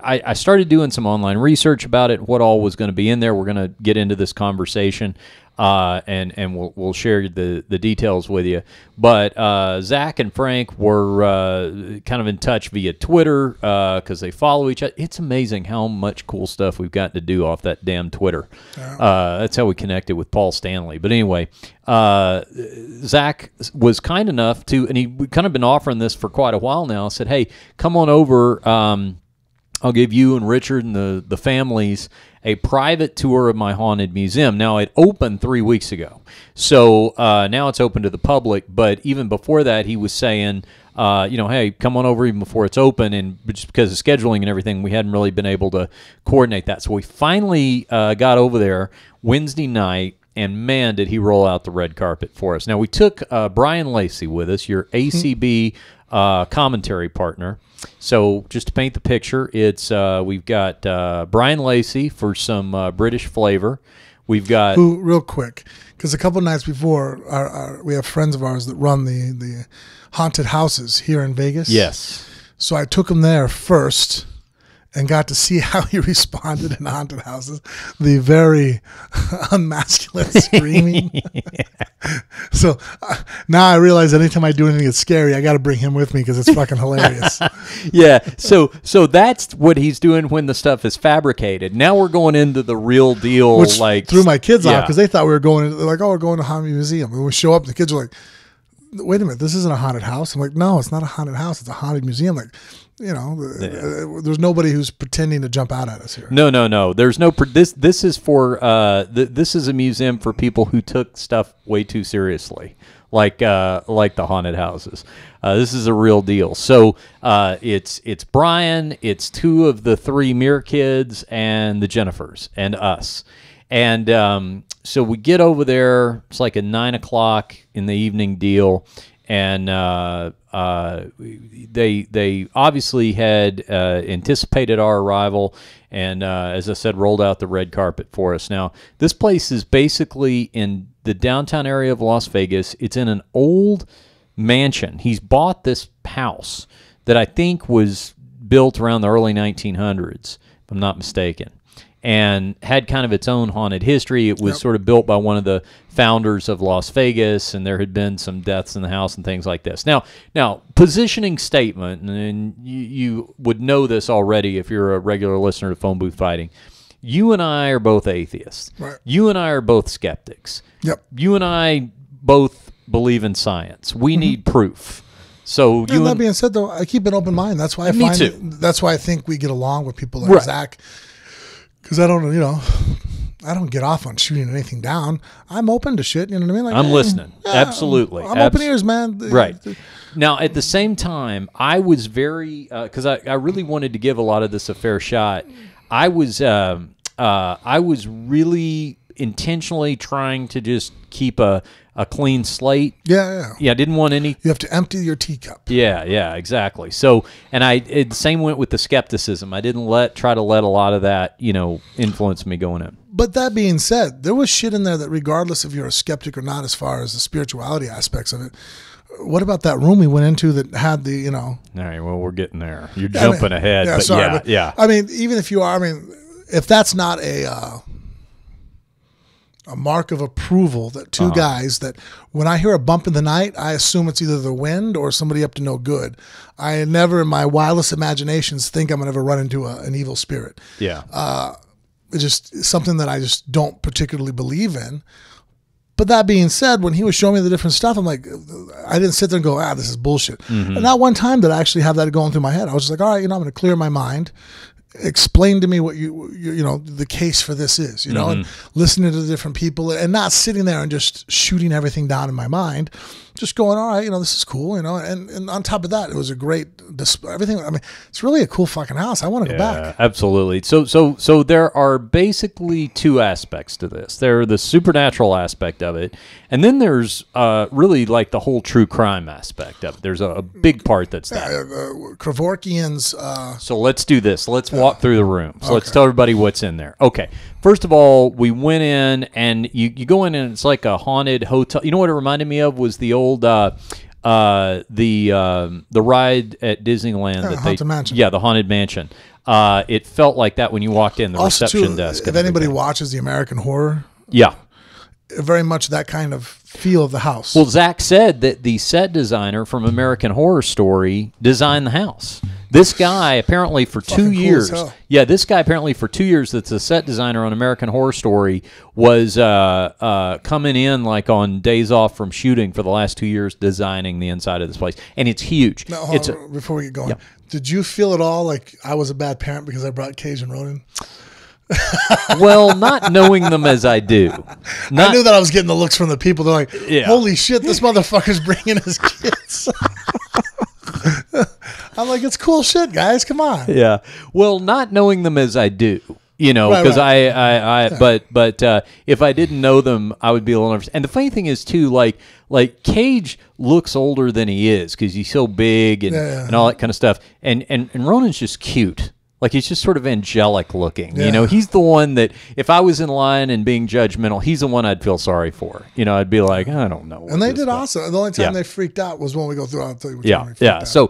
I started doing some online research about it, what all was going to be in there. We're going to get into this conversation, and we'll share the details with you. But Zak and Frank were kind of in touch via Twitter because they follow each other. It's amazing how much cool stuff we've got to do off that damn Twitter. That's how we connected with Paul Stanley. But anyway, Zak was kind enough to, and we've kind of been offering this for quite a while now, said, hey, come on over. I'll give you and Richard and the families a private tour of my haunted museum. Now, it opened 3 weeks ago, so now it's open to the public. But even before that, he was saying, hey, come on over even before it's open. And just because of scheduling and everything, we hadn't really been able to coordinate that. So we finally got over there Wednesday night, and man, did he roll out the red carpet for us. Now, we took Brian Lacey with us, your ACB commentary partner. So just to paint the picture, it's we've got Brian Lacey for some British flavor. We've got real quick, because a couple nights before, we have friends of ours that run the haunted houses here in Vegas. Yes. So I took him there first and got to see how he responded in haunted houses. The very unmasculine screaming. So now I realize anytime I do anything that's scary, I got to bring him with me because it's fucking hilarious. Yeah. So that's what he's doing when the stuff is fabricated. Now we're going into the real deal. Which like threw my kids off because they thought we were going. They're like, oh, we're going to Haunted Museum. And we show up, and the kids are like, wait a minute, this isn't a haunted house. I'm like, no, it's not a haunted house. It's a haunted museum. Like, there's nobody who's pretending to jump out at us here. No. There's no. This is for. This is a museum for people who took stuff way too seriously, like the haunted houses. This is a real deal. So it's Brian, it's two of the three Muir kids, and the Jennifers, and us. And so we get over there. It's like a 9 o'clock in the evening deal, and they obviously had anticipated our arrival, and as I said, rolled out the red carpet for us. Now, this place is basically in the downtown area of Las Vegas. It's in an old mansion. He's bought this house that I think was built around the early 1900s, if I'm not mistaken, and had kind of its own haunted history. It was sort of built by one of the founders of Las Vegas, and there had been some deaths in the house and things like this. Now, positioning statement, and you would know this already if you're a regular listener to Phone Booth Fighting. You and I are both atheists. Right. You and I are both skeptics. Yep. You and I both believe in science. We need proof. So that being said, though, I keep an open mind. That's why that's why I think we get along with people like Zak. Because I don't get off on shooting anything down. I'm open to shit. You know what I mean? Like, I'm listening. Absolutely. I'm open ears, man. Right. Now, at the same time, I was very because I really wanted to give a lot of this a fair shot. I was really intentionally trying to just keep a a clean slate. Yeah. Yeah, I didn't want any. You have to empty your teacup. Yeah, exactly. So, and the same went with the skepticism. I didn't try to let a lot of that, influence me going in. But that being said, there was shit in there that regardless if you're a skeptic or not, as far as the spirituality aspects of it, what about that room we went into that had the, All right, well, we're getting there. You're jumping ahead. Yeah, but sorry. Yeah. I mean, even if you are, if that's not a mark of approval that two guys that when I hear a bump in the night, I assume it's either the wind or somebody up to no good. I never in my wildest imaginations think I'm going to ever run into an evil spirit. Yeah. It's just something that I just don't particularly believe in. But that being said, when he was showing me the different stuff, I'm like, I didn't sit there and go, this is bullshit. Mm-hmm. And not one time did I actually have that going through my head. I was just like, all right, I'm going to clear my mind. Explain to me what the case for this is, and listening to the different people and not sitting there and just shooting everything down in my mind, just going, all right, this is cool, and on top of that, it was a great everything. I mean, it's really a cool fucking house. I want to go back. Absolutely. So there are basically two aspects to this. There's the supernatural aspect of it, and then there's really like the whole true crime aspect of it. There's a big part that's that. Kevorkian's. So let's do this. Let's walk through the rooms. Okay. Let's tell everybody what's in there. Okay. First of all, we went in, and you go in, and it's like a haunted hotel. You know what it reminded me of was the old the ride at Disneyland. Haunted Mansion. Yeah, the Haunted Mansion. It felt like that when you walked in, the also reception too, desk. If anybody watches the American Horror, very much that kind of feel of the house. Well, Zak said that the set designer from American Horror Story designed the house. This guy apparently for 2 years. Cool this guy apparently for 2 years that's a set designer on American Horror Story was coming in like on days off from shooting for the last 2 years designing the inside of this place. And it's huge. Now, before we get going, did you feel at all like I was a bad parent because I brought Cage and Ronan? Well, not knowing them as I do. I knew that I was getting the looks from the people. They're like, holy shit, this motherfucker's bringing his kids. I'm like, it's cool shit, guys. Come on. Yeah. Well, not knowing them as I do, because but if I didn't know them, I would be a little nervous. And the funny thing is too, like Cage looks older than he is because he's so big and all that kind of stuff. And Ronan's just cute. Like, he's just sort of angelic looking. Yeah. He's the one that, if I was in line and being judgmental, he's the one I'd feel sorry for. I'd be like, I don't know. And they did awesome. The only time they freaked out was when we go through. I'll tell you what out. So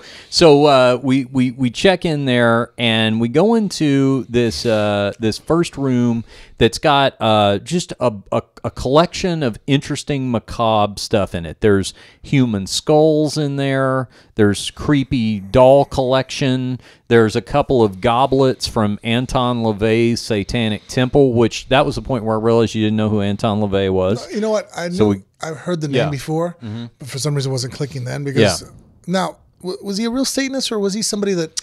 we check in there, and we go into this first room that's got just a collection of interesting macabre stuff in it. There's human skulls in there. There's creepy doll collection. There's a couple of goblets from Anton LaVey's Satanic Temple, which that was the point where I realized you didn't know who Anton LaVey was. You know what? I've heard the name before, but for some reason it wasn't clicking then. Because now, was he a real Satanist, or was he somebody that...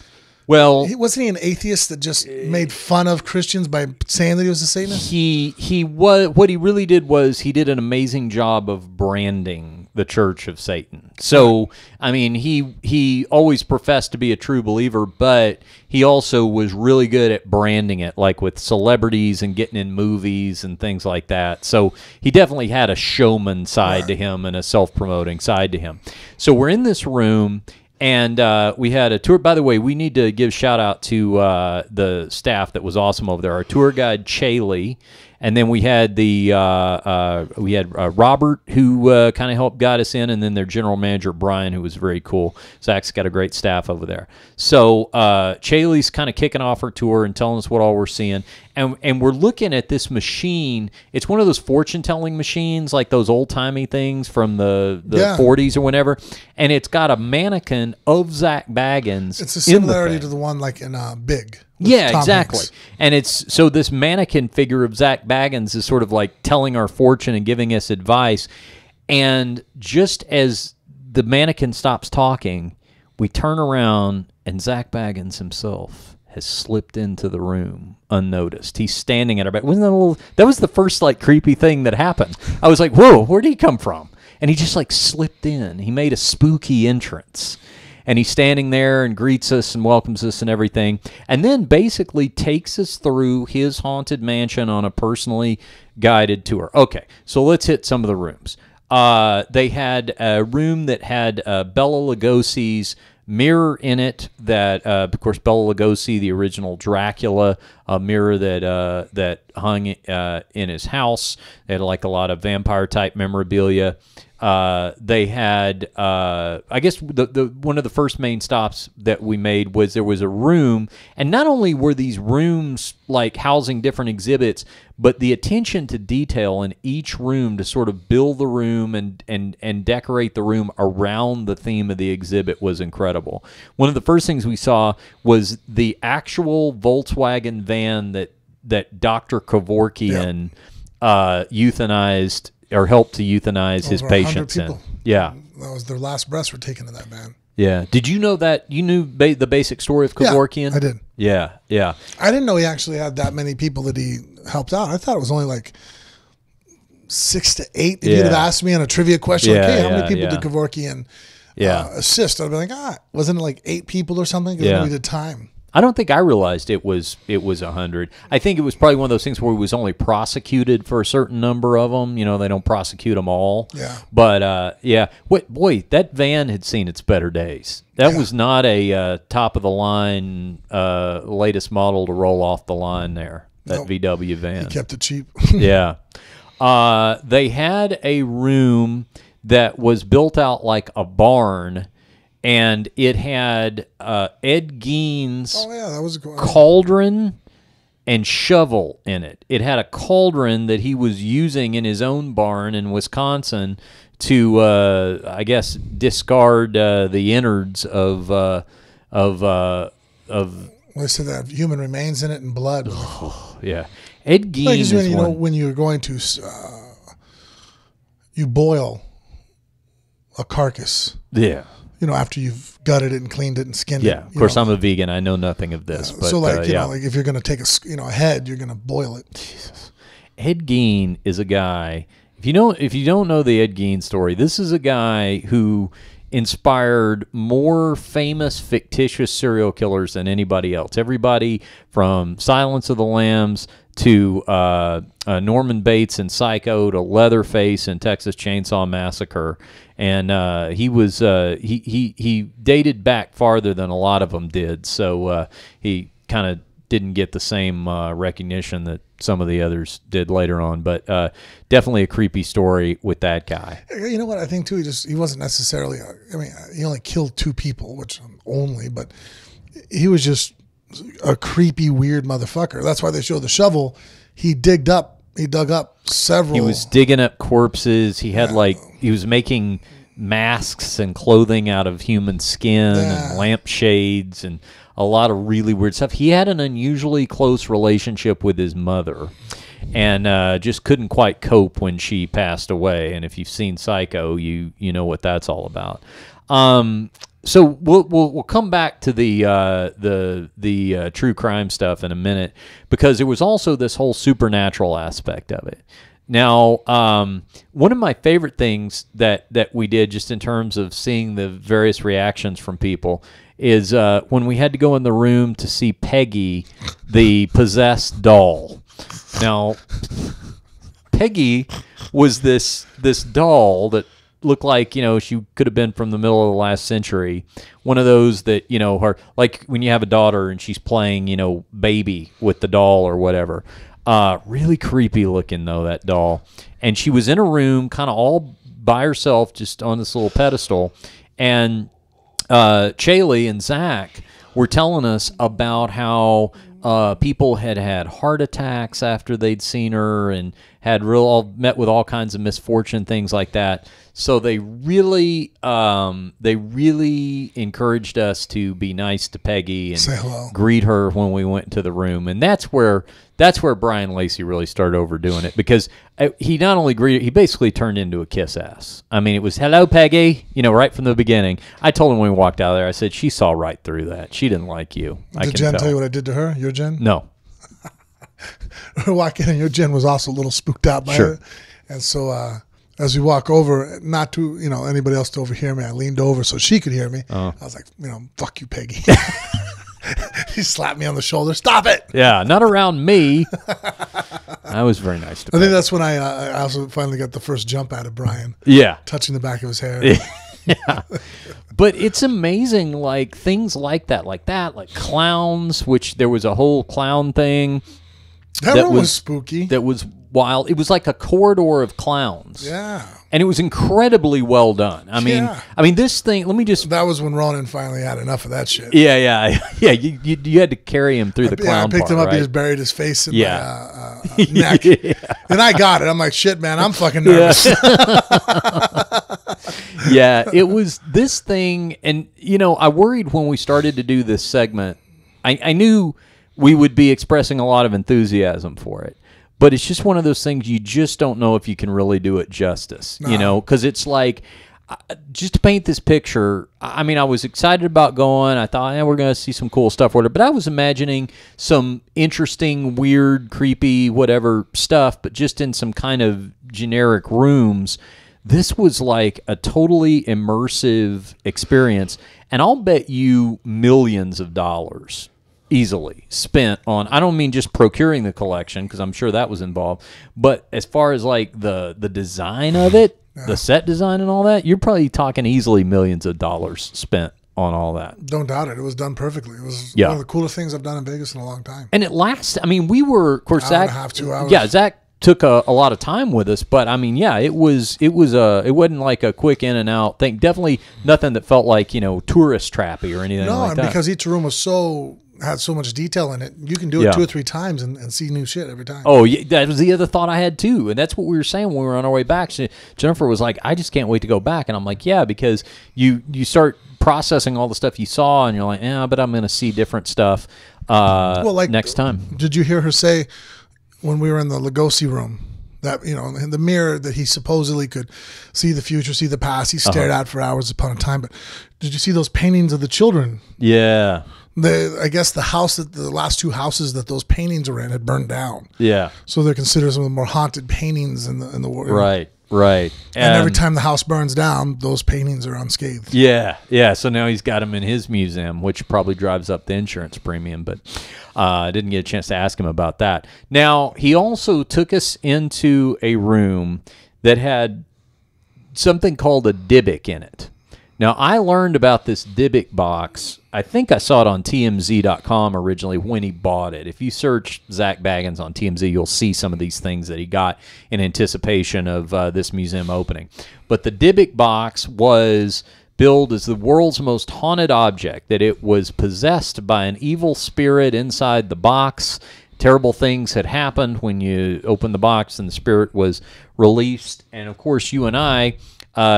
Well, wasn't he an atheist that just made fun of Christians by saying that he was a Satanist? He was. What he really did was he did an amazing job of branding the Church of Satan. So, I mean, he always professed to be a true believer, but he also was really good at branding it, like with celebrities and getting in movies and things like that. So he definitely had a showman side to him and a self-promoting side to him. So we're in this room. And we had a tour. By the way, we need to give shout out to the staff that was awesome over there. Our tour guide Chaley, and then we had Robert, who kind of helped guide us in, and then their general manager Brian, who was very cool. Zak's got a great staff over there. So Chaley's kind of kicking off her tour and telling us what all we're seeing, and we're looking at this machine. It's one of those fortune-telling machines, like those old-timey things from the 40s or whenever, and it's got a mannequin of Zak Bagans. It's a similarity to the one like in Big. Yeah, Tom exactly. Hanks. And it's so this mannequin figure of Zak Bagans is sort of like telling our fortune and giving us advice. And just as the mannequin stops talking, we turn around and Zak Bagans himself has slipped into the room unnoticed. He's standing at our back. Wasn't that a little? That was the first like creepy thing that happened. I was like, "Whoa, where did he come from?" And he just like slipped in. He made a spooky entrance. And he's standing there and greets us and welcomes us and everything. And then basically takes us through his haunted mansion on a personally guided tour. Okay, so let's hit some of the rooms. They had a room that had Bela Lugosi's mirror in it. That, of course, Bela Lugosi, the original Dracula, a mirror that hung in his house. They had like a lot of vampire type memorabilia. They had, I guess the one of the first main stops that we made was there was a room, and not only were these rooms like housing different exhibits, but the attention to detail in each room to sort of build the room and decorate the room around the theme of the exhibit was incredible. One of the first things we saw was the actual Volkswagen van that Dr. Kevorkian euthanized or helped to euthanize his patients in. Yeah. That was their last breaths were taken in that van. Yeah. Did you know that? You knew the basic story of Kevorkian? Yeah, I did. Yeah. I didn't know he actually had that many people that he helped out. I thought it was only like 6 to 8. If you'd have asked me on a trivia question, like, hey, how many people did Kevorkian assist? I'd be like, wasn't it like 8 people or something? Because we did time. I don't think I realized it was 100. I think it was probably one of those things where he was only prosecuted for a certain number of them. You know, they don't prosecute them all. Yeah. But boy, that van had seen its better days. That was not a top of the line latest model to roll off the line there. That VW van. He kept it cheap. Yeah. They had a room that was built out like a barn. And it had Ed Gein's cauldron and shovel in it. It had a cauldron that he was using in his own barn in Wisconsin to, I guess, discard the innards of. Well, they said that human remains in it and blood. Yeah, Ed Gein when you're going to you boil a carcass. Yeah. You know, after you've gutted it and cleaned it and skinned it. Yeah, of course, I'm a vegan. I know nothing of this. But, so, like, you know, like if you're going to take a head, you're going to boil it. Jesus. Ed Gein is a guy. If you don't know the Ed Gein story, this is a guy who inspired more famous fictitious serial killers than anybody else. Everybody from Silence of the Lambs to Norman Bates in Psycho to Leatherface in Texas Chainsaw Massacre. And he was he dated back farther than a lot of them did, so he kind of didn't get the same recognition that some of the others did later on. But definitely a creepy story with that guy. You know what I think too? He wasn't necessarily. He only killed 2 people, but he was just a creepy, weird motherfucker. That's why they show the shovel. He dug up several. He was digging up corpses. He had he was making masks and clothing out of human skin and lampshades and a lot of really weird stuff. He had an unusually close relationship with his mother and just couldn't quite cope when she passed away. And if you've seen Psycho, you know what that's all about. So we'll come back to the true crime stuff in a minute, because there was also this whole supernatural aspect of it. Now, one of my favorite things that we did, just in terms of seeing the various reactions from people, is when we had to go in the room to see Peggy, the possessed doll. Now, Peggy was this doll that looked like, she could have been from the middle of the last century. One of those that, her, like when you have a daughter and she's playing, baby with the doll or whatever. Really creepy looking, though, that doll. And she was in a room kind of all by herself, just on this little pedestal. And Chaley and Zak were telling us about how people had heart attacks after they'd seen her and had met with all kinds of misfortune, things like that. So they really encouraged us to be nice to Peggy and greet her when we went into the room. And that's where Brian Lacey really started overdoing it, because he not only greeted, he basically turned into a kiss ass. I mean, it was, hello, Peggy, right from the beginning. I told him when we walked out of there, I said, she saw right through that. She didn't like you. Did Jen tell you what I did to her, your Jen? No. We walk in and your Jen was also a little spooked out by it. And so as we walk over, not to anybody else to overhear me, I leaned over so she could hear me. I was like, fuck you, Peggy. She slapped me on the shoulder. Stop it. Yeah, not around me. That was very nice to I think pet. that's when I also finally got the first jump out of Brian. Yeah. Touching the back of his hair. Yeah. But it's amazing, like things like that, like clowns, which there was a whole clown thing. That one was spooky. That was wild. It was like a corridor of clowns. Yeah. And it was incredibly well done. I mean, this thing. Let me just. That was when Ronan finally had enough of that shit. Yeah. You had to carry him through the clown. I picked him up. Right? He just buried his face in my neck. Yeah. And I got it. I'm like, shit, man. I'm fucking nervous. Yeah, it was this thing, and I worried when we started to do this segment. I knew we would be expressing a lot of enthusiasm for it. But it's just one of those things you just don't know if you can really do it justice, because it's like, just to paint this picture, I mean, I was excited about going. I thought, we're going to see some cool stuff, but I was imagining some interesting, weird, creepy, whatever stuff, but just in some kind of generic rooms. This was like a totally immersive experience, and I'll bet you millions of dollars easily spent on, I don't mean just procuring the collection, because I'm sure that was involved, but as far as like the design of it, the set design and all that, you're probably talking easily millions of dollars spent on all that. Don't doubt it. It was done perfectly. It was one of the coolest things I've done in Vegas in a long time. And it lasts, I mean, we were, of course, Hour and Zach, a half, 2 hours. Yeah, Zach took a lot of time with us, but I mean, yeah, it wasn't like a quick in and out thing. Definitely nothing that felt like, tourist trappy or anything like that. No, because each room had so much detail in it. You can do it 2 or 3 times and see new shit every time. Oh, yeah, that was the other thought I had too, and that's what we were saying when we were on our way back. Jennifer was like, "I just can't wait to go back," and I'm like, "Yeah," because you start processing all the stuff you saw, and you're like, "Yeah, but I'm going to see different stuff next time." Did you hear her say when we were in the Lugosi room that in the mirror that he supposedly could see the future, see the past? He stared at for hours upon a time. But did you see those paintings of the children? Yeah. I guess the last 2 houses that those paintings are in had burned down. Yeah. So they're considered some of the more haunted paintings in the world. Right. And every time the house burns down, those paintings are unscathed. Yeah. So now he's got them in his museum, which probably drives up the insurance premium. But I didn't get a chance to ask him about that. Now, he also took us into a room that had something called a Dybbuk in it. Now, I learned about this Dybbuk box. I think I saw it on TMZ.com originally when he bought it. If you search Zak Bagans on TMZ, you'll see some of these things that he got in anticipation of this museum opening. But the Dybbuk box was billed as the world's most haunted object, that it was possessed by an evil spirit inside the box. Terrible things had happened when you opened the box and the spirit was released. And, of course, you and I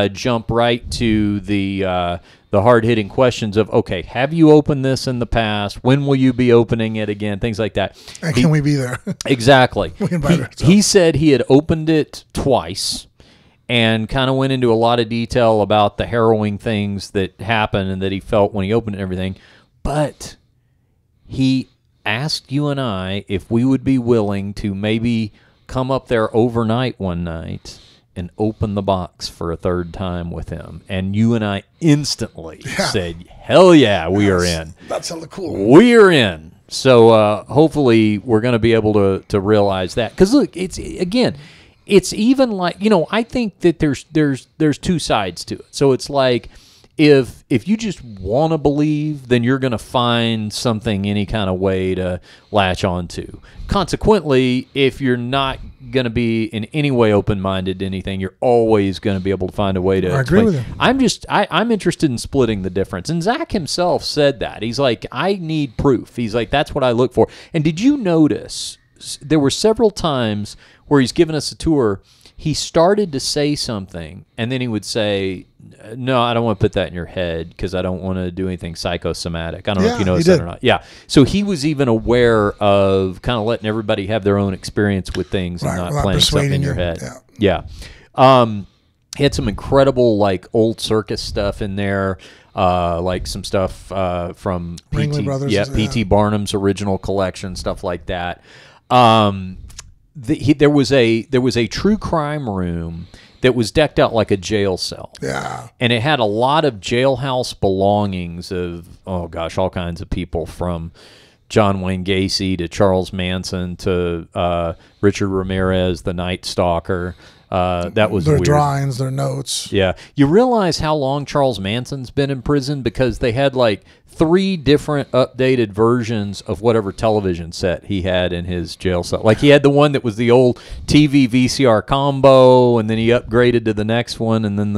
jump right to the hard-hitting questions of, okay, have you opened this in the past? When will you be opening it again? Things like that. And can we be there? Exactly. We invite ourselves. He said he had opened it twice and kind of went into a lot of detail about the harrowing things that happened and that he felt when he opened it and everything. But he asked you and I if we would be willing to maybe come up there overnight one night and open the box for a third time with him. And you and I instantly said, hell yeah, we are in. That's hella cool. We are in. So hopefully we're going to be able to realize that. Because look, it's even like, I think that there's 2 sides to it. So it's like, if you just want to believe, then you're going to find something, any kind of way to latch onto. Consequently, if you're not going to be in any way open-minded to anything, you're always going to be able to find a way to. I agree with you. I'm interested in splitting the difference. And Zach himself said that. He's like, I need proof. He's like, that's what I look for. And did you notice there were several times where he's given us a tour, he started to say something, and then he would say, no, I don't want to put that in your head because I don't want to do anything psychosomatic. I don't know if you noticed that or not. Yeah. So he was even aware of kind of letting everybody have their own experience with things and not playing something in your head. Yeah. He had some incredible, like, old circus stuff in there, like some stuff from Ringling Brothers. Yeah, P.T. Barnum's original collection, stuff like that. There was a true crime room that was decked out like a jail cell. Yeah. And it had a lot of jailhouse belongings of, all kinds of people, from John Wayne Gacy to Charles Manson to Richard Ramirez, the Night Stalker. That was their weird. drawings, their notes. Yeah. You realize how long Charles Manson's been in prison because they had like 3 different updated versions of whatever television set he had in his jail cell. Like he had the one that was the old TV VCR combo, and then he upgraded to the next one, and then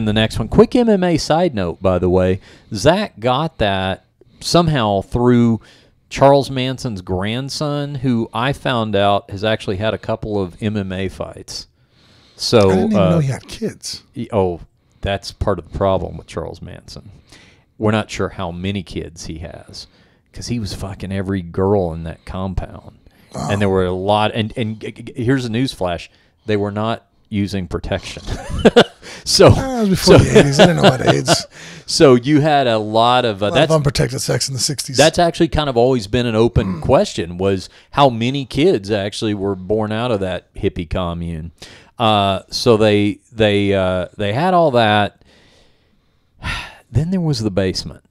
the next one. Quick MMA side note, by the way, Zak got that somehow through Charles Manson's grandson, who I found out has actually had a couple of MMA fights. So I didn't even know he had kids. That's part of the problem with Charles Manson. We're not sure how many kids he has because he was fucking every girl in that compound. Oh. And there were a lot. And here's a news flash. They were not using protection. So it was before the 80s. I didn't know about AIDS. So you had a lot of unprotected sex in the 60s. That's actually kind of always been an open question, was how many kids actually were born out of that hippie commune. So they had all that. Then there was the basement.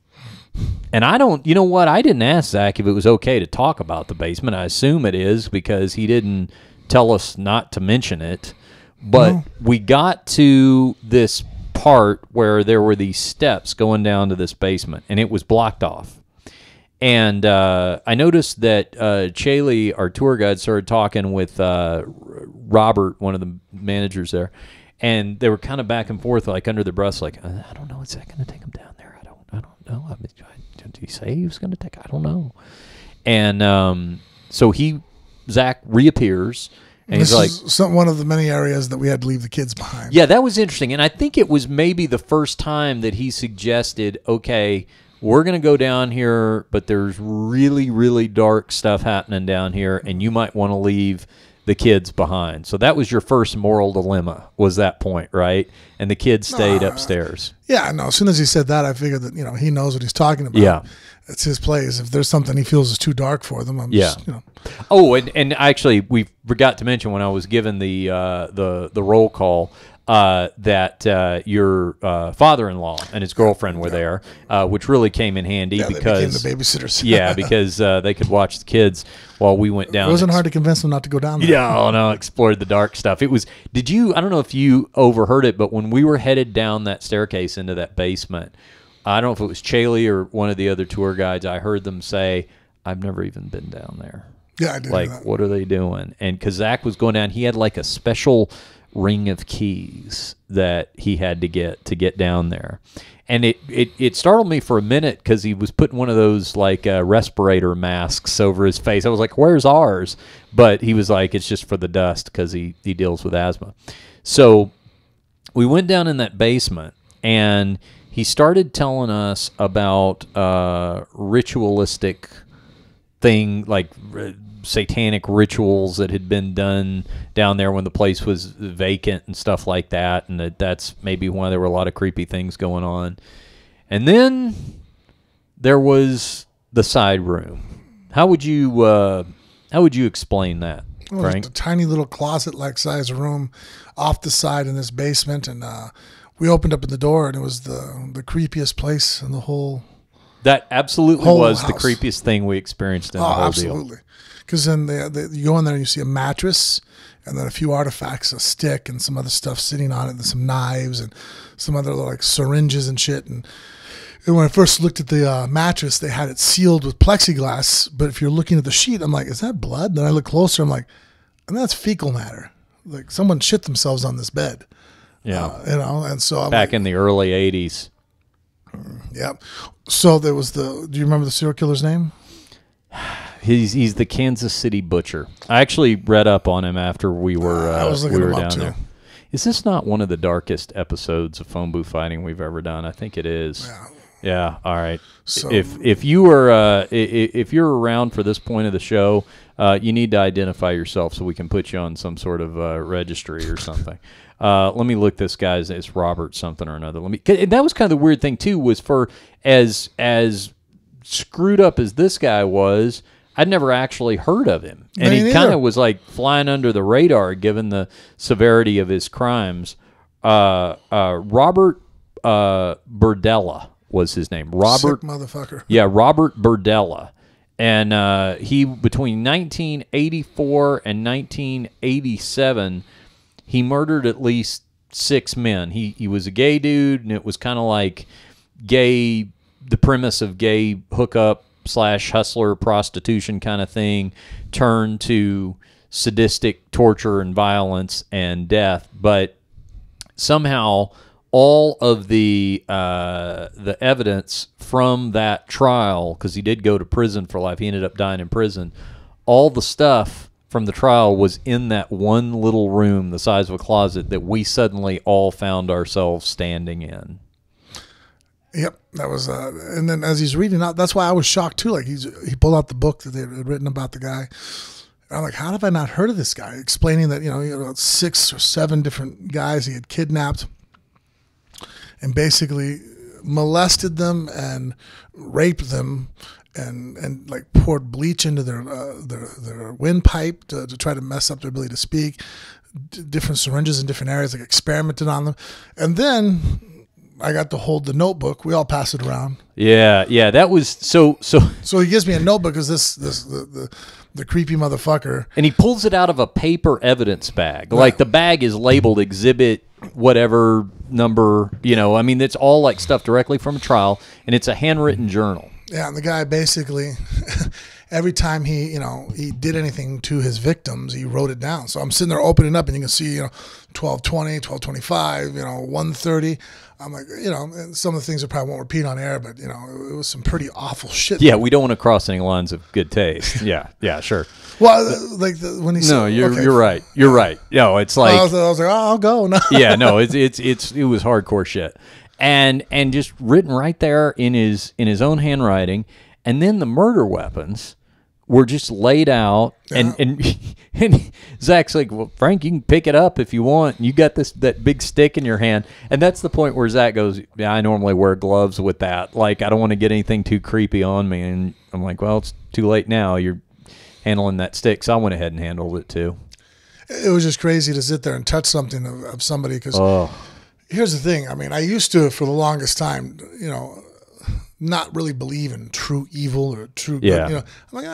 And you know what? I didn't ask Zak if it was okay to talk about the basement. I assume it is because he didn't tell us not to mention it. But we got to this part where there were these steps going down to this basement, and it was blocked off. And I noticed that Chaley, our tour guide, started talking with Robert, one of the managers there, and they were kind of back and forth, like under their breaths, like, I don't know, is that going to take him down there? I don't know. I mean, did he say he was going to take? I don't know. And so Zak reappears. And this he's like, one of the many areas that we had to leave the kids behind. Yeah, that was interesting. And I think it was maybe the first time that he suggested, okay, we're going to go down here, but there's really, really dark stuff happening down here, and you might want to leave the kids behind. So that was your first moral dilemma, was that point, right? And the kids stayed upstairs. Yeah, no, as soon as he said that, I figured that, he knows what he's talking about. Yeah. It's his place. If there's something he feels is too dark for them, I'm just, Oh, and actually, we forgot to mention when I was given the roll call that your father-in-law and his girlfriend were there, which really came in handy because they became the babysitters. Yeah, because they could watch the kids while we went down. It wasn't hard to convince them not to go down there. Yeah, no, explored the dark stuff. It was. I don't know if you overheard it, but when we were headed down that staircase into that basement, I don't know if it was Chaley or one of the other tour guides, I heard them say, I've never even been down there. Yeah, I did. Like, what are they doing? And because Zak was going down, he had like a special ring of keys that he had to get down there. And it startled me for a minute because he was putting one of those like respirator masks over his face. I was like, where's ours? But he was like, it's just for the dust because he deals with asthma. So we went down in that basement, and he started telling us about ritualistic thing, like satanic rituals that had been done down there when the place was vacant and stuff like that, and that's maybe why there were a lot of creepy things going on. And then there was the side room. How would you explain that, Frank? It was a tiny little closet-like size room off the side in this basement, and we opened up in the door, and it was the creepiest place in the whole. That absolutely was house. The creepiest thing we experienced in the whole absolutely. Because then you go in there and you see a mattress, and then a few artifacts, a stick, and some other stuff sitting on it, and some knives, and some other like syringes and shit. And when I first looked at the mattress, they had it sealed with plexiglass. But if you're looking at the sheet, I'm like, is that blood? Then I look closer, I'm like, and that's fecal matter. Like someone shit themselves on this bed. Yeah, and so I'm back in the early '80s. Yeah. So there was do you remember the serial killer's name? He's the Kansas City Butcher. I actually read up on him after we were down there. Is this not one of the darkest episodes of phone booth fighting we've ever done? I think it is. Yeah. All right. So if you were if you're around for this point of the show, you need to identify yourself so we can put you on some sort of registry or something. Let me look this guy's. It's Robert something or another. And that was kind of the weird thing too. Was for as screwed up as this guy was, I'd never actually heard of him, and he kind of was like flying under the radar given the severity of his crimes. Robert Berdella was his name. Robert, sick motherfucker. Yeah, Robert Berdella. And he, between 1984 and 1987, he murdered at least 6 men. He was a gay dude, and it was kind of like the premise of gay hookup / hustler prostitution kind of thing turned to sadistic torture and violence and death. But somehow all of the evidence from that trial, because he did go to prison for life, he ended up dying in prison, all the stuff from the trial was in that one little room the size of a closet that we suddenly all found ourselves standing in. Yep, that was, and then as he's reading out, that's why I was shocked too. Like he pulled out the book that they had written about the guy. And I'm like, how have I not heard of this guy? Explaining that, 6 or 7 different guys he had kidnapped and basically molested them and raped them and like poured bleach into their windpipe to try to mess up their ability to speak. Different syringes in different areas, like experimented on them, and then I got to hold the notebook. We all pass it around. Yeah, that was so. So he gives me a notebook because the creepy motherfucker, and he pulls it out of a paper evidence bag. Right. Like the bag is labeled exhibit whatever number. I mean, it's all like stuff directly from a trial, and it's a handwritten journal. Yeah, and the guy basically, every time he did anything to his victims, he wrote it down. So I'm sitting there opening up, and you can see 1220, 1225, 130. I'm like, and some of the things I probably won't repeat on air, but, it was some pretty awful shit. Yeah, we don't want to cross any lines of good taste. Yeah, sure. Well, when he said... No, you're right. You're right. It's like... I was like, oh, I'll go. No. Yeah, no, it was hardcore shit. And just written right there in his own handwriting. And then the murder weapons were just laid out, and Zak's like, well, Frank, you can pick it up if you want. You got that big stick in your hand, and that's the point where Zak goes, yeah, I normally wear gloves with that. Like, I don't want to get anything too creepy on me. And I'm like, well, it's too late now. You're handling that stick, so I went ahead and handled it too. It was just crazy to sit there and touch something of somebody, because here's the thing. I mean, I used to, for the longest time, not really believe in true evil or true good. I'm like,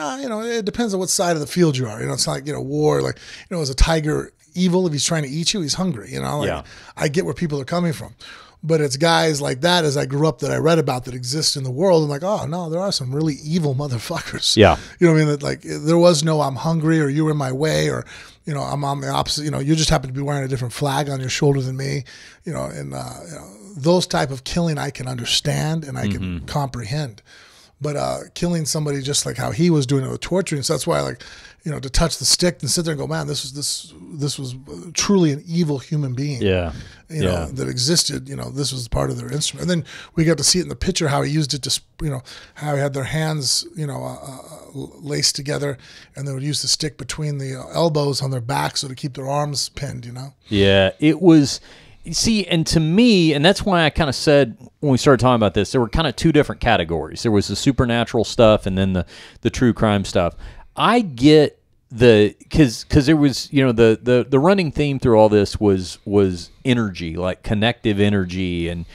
it depends on what side of the field you are. It's not like, war, like, is a tiger evil if he's trying to eat you? He's hungry, I get where people are coming from. But it's guys like that, as I grew up, that I read about that exist in the world. I'm like, oh, no, there are some really evil motherfuckers. Yeah. You know what I mean? That, like, there was no I'm hungry, or you were in my way, or, I'm on the opposite. You just happen to be wearing a different flag on your shoulder than me. And those type of killing I can understand and I can comprehend. But killing somebody just like how he was doing it with torturing, so that's why I like, to touch the stick and sit there and go, man, this was truly an evil human being. Yeah. That existed. This was part of their instrument. And then we got to see it in the picture how he used it to, how he had their hands, laced together, and they would use the stick between the elbows on their back so to keep their arms pinned. Yeah, it was. See, and to me, and that's why I kind of said when we started talking about this, there were kind of 2 different categories. There was the supernatural stuff and then the true crime stuff. I get because there was, the running theme through all this was energy, like connective energy, and,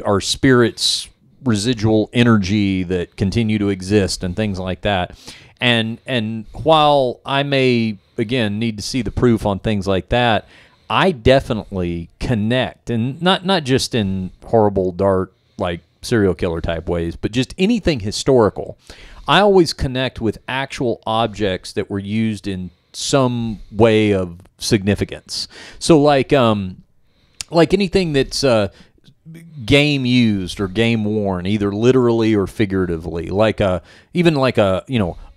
our spirit's residual energy that continue to exist and things like that. And while I may, again, need to see the proof on things like that, I definitely connect, and not just in horrible, dark, like serial killer type ways, but just anything historical. I always connect with actual objects that were used in some way of significance. So like anything that's game used or game worn, either literally or figuratively, even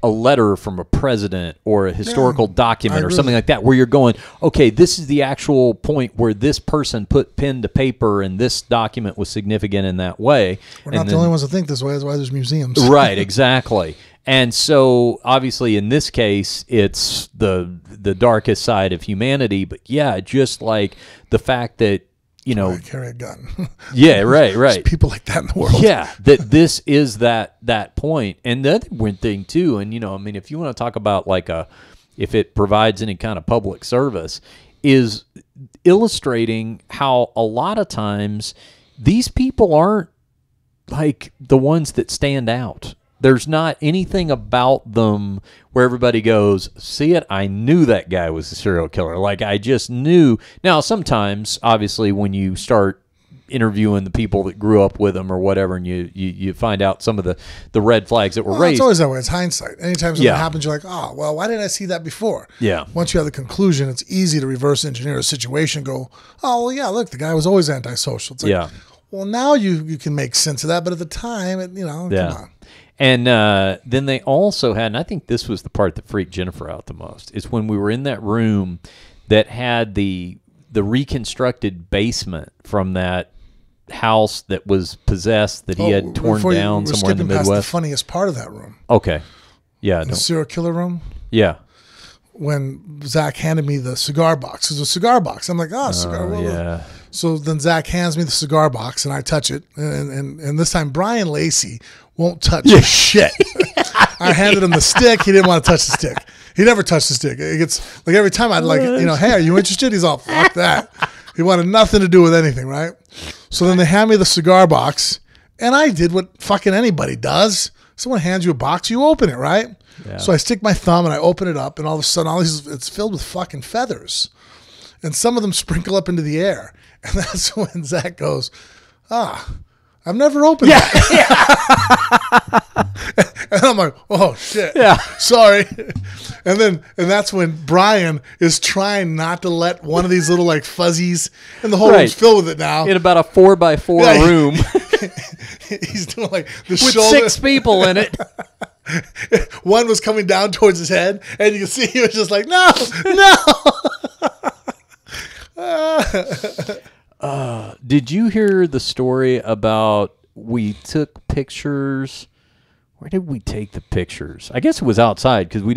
a letter from a president or a historical document or something like that, where you're going, okay, this is the actual point where this person put pen to paper and this document was significant in that way. We're not the only ones that think this way. That's why there's museums. Right, exactly. And so, obviously, in this case, it's the darkest side of humanity. But yeah, just like the fact that, I carry a gun. Yeah, right. There's people like that in the world. Yeah, that this is that point. And the other weird thing too, and if you want to talk about if it provides any kind of public service, is illustrating how a lot of times these people aren't like the ones that stand out. There's not anything about them where everybody goes, see it? I knew that guy was a serial killer. Like, I just knew. Now, sometimes, obviously, when you start interviewing the people that grew up with him or whatever, and you find out some of the red flags that were raised. It's always that way. It's hindsight. Anytime something happens, you're like, oh, well, why didn't I see that before? Yeah. Once you have the conclusion, it's easy to reverse engineer a situation. Go, oh, well, yeah, look, the guy was always antisocial. It's like, well, now you can make sense of that, but at the time, come on. And then they also had, and I think this was the part that freaked Jennifer out the most, is when we were in that room that had the reconstructed basement from that house that was possessed that he had torn down somewhere in the Midwest. Past the funniest part of that room. Okay. Yeah. The serial killer room. Yeah. When Zak handed me the cigar box. It was a cigar box. I'm like, cigar. Yeah. So then Zak hands me the cigar box and I touch it. And this time Brian Lacey won't touch shit. I handed him the stick. He didn't want to touch the stick. He never touched the stick. It gets like every time I'd like, hey, are you interested? He's all, fuck that. He wanted nothing to do with anything, right? So then they hand me the cigar box, and I did what fucking anybody does. Someone hands you a box, you open it, right? Yeah. So I stick my thumb and I open it up, and all of a sudden, it's filled with fucking feathers, and some of them sprinkle up into the air, and that's when Zak goes, I've never opened that. And I'm like, oh shit. Yeah. Sorry. And that's when Brian is trying not to let one of these little like fuzzies, and the whole room's filled with it now. In about a 4x4 room. He's doing like the with shoulder. 6 people in it. One was coming down towards his head, and you can see he was just like, no. Did you hear the story about we took pictures? Where did we take the pictures? I guess it was outside because we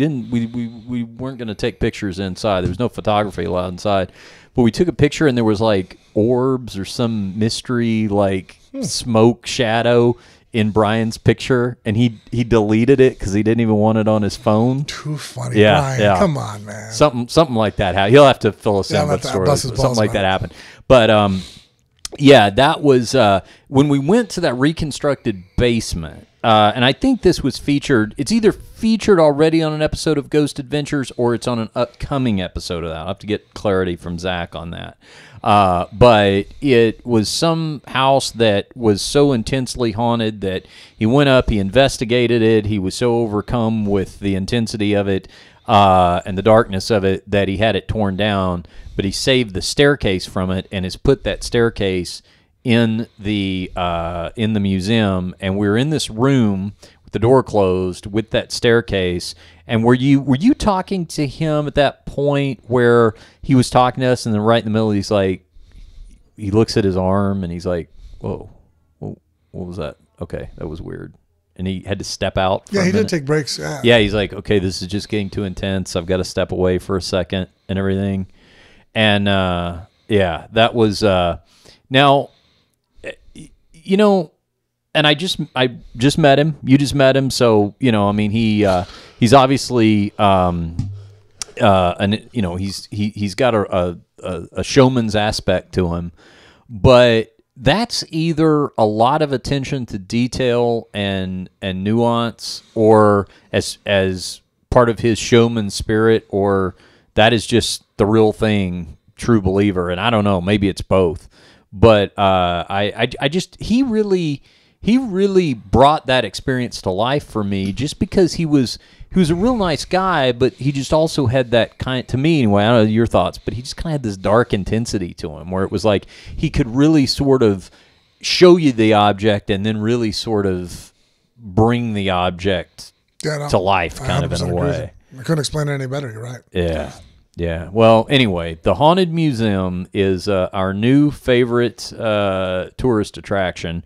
weren't going to take pictures inside. There was no photography allowed inside. But we took a picture and there was like orbs or some mystery like smoke shadow in Brian's picture, and he deleted it because he didn't even want it on his phone. Too funny, Brian. Yeah. Come on, man. Something like that. He'll have to fill us in what story. Something like that happened. But that was when we went to that reconstructed basement. And I think this was featured. It's either featured already on an episode of Ghost Adventures or it's on an upcoming episode of that. I'll have to get clarity from Zak on that. But it was some house that was so intensely haunted that he went up, he investigated it. He was so overcome with the intensity of it and the darkness of it that he had it torn down. But he saved the staircase from it and has put that staircase in the museum, and we were in this room with the door closed with that staircase. And were you talking to him at that point where he was talking to us, and then right in the middle he's like, he looks at his arm and he's like, whoa, what was that? Okay, that was weird. And he had to step out for a minute. Did take breaks. Yeah, he's like, okay, this is just getting too intense. I've got to step away for a second and everything. And that was now. And I just met him. You just met him, so I mean, he's obviously he's got a showman's aspect to him, but that's either a lot of attention to detail and nuance, or as part of his showman spirit, or that is just the real thing, true believer. And I don't know, maybe it's both. But he really brought that experience to life for me, just because he was a real nice guy, but he just also had that kind, to me anyway, I don't know your thoughts, but he just kind of had this dark intensity to him where it was like he could really sort of show you the object and then really sort of bring the object to life kind of in a way. I couldn't explain it any better. You're right. Yeah. Yeah. Well, anyway, the Haunted Museum is our new favorite tourist attraction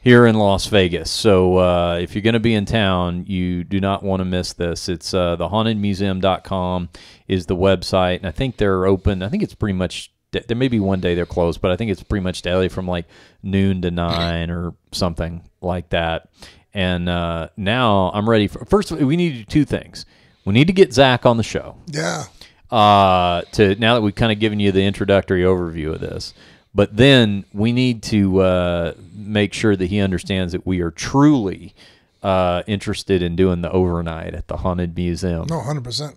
here in Las Vegas. So if you're going to be in town, you do not want to miss this. It's thehauntedmuseum.com is the website. And I think they're open. I think it's pretty much, there may be one day they're closed, but I think it's pretty much daily from like noon to 9 or something like that. And now I'm ready for, first, we need to do two things. We need to get Zak on the show. Yeah. Now that we've kind of given you the introductory overview of this, but then we need to make sure that he understands that we are truly interested in doing the overnight at the Haunted Museum. No, 100%.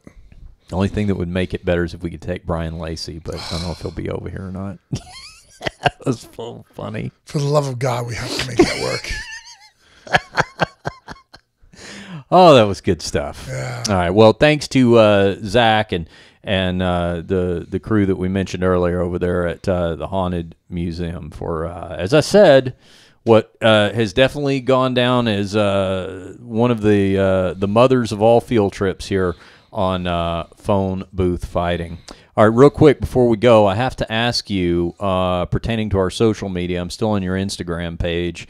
The only thing that would make it better is if we could take Brian Lacey, but I don't know if he'll be over here or not. That was so funny. For the love of God, we have to make that work. Oh, that was good stuff. Yeah. All right. Well, thanks to Zach and the crew that we mentioned earlier over there at the Haunted Museum for, as I said, what has definitely gone down as one of the mothers of all field trips here on Phone Booth Fighting. All right, real quick before we go, I have to ask you, pertaining to our social media, I'm still on your Instagram page,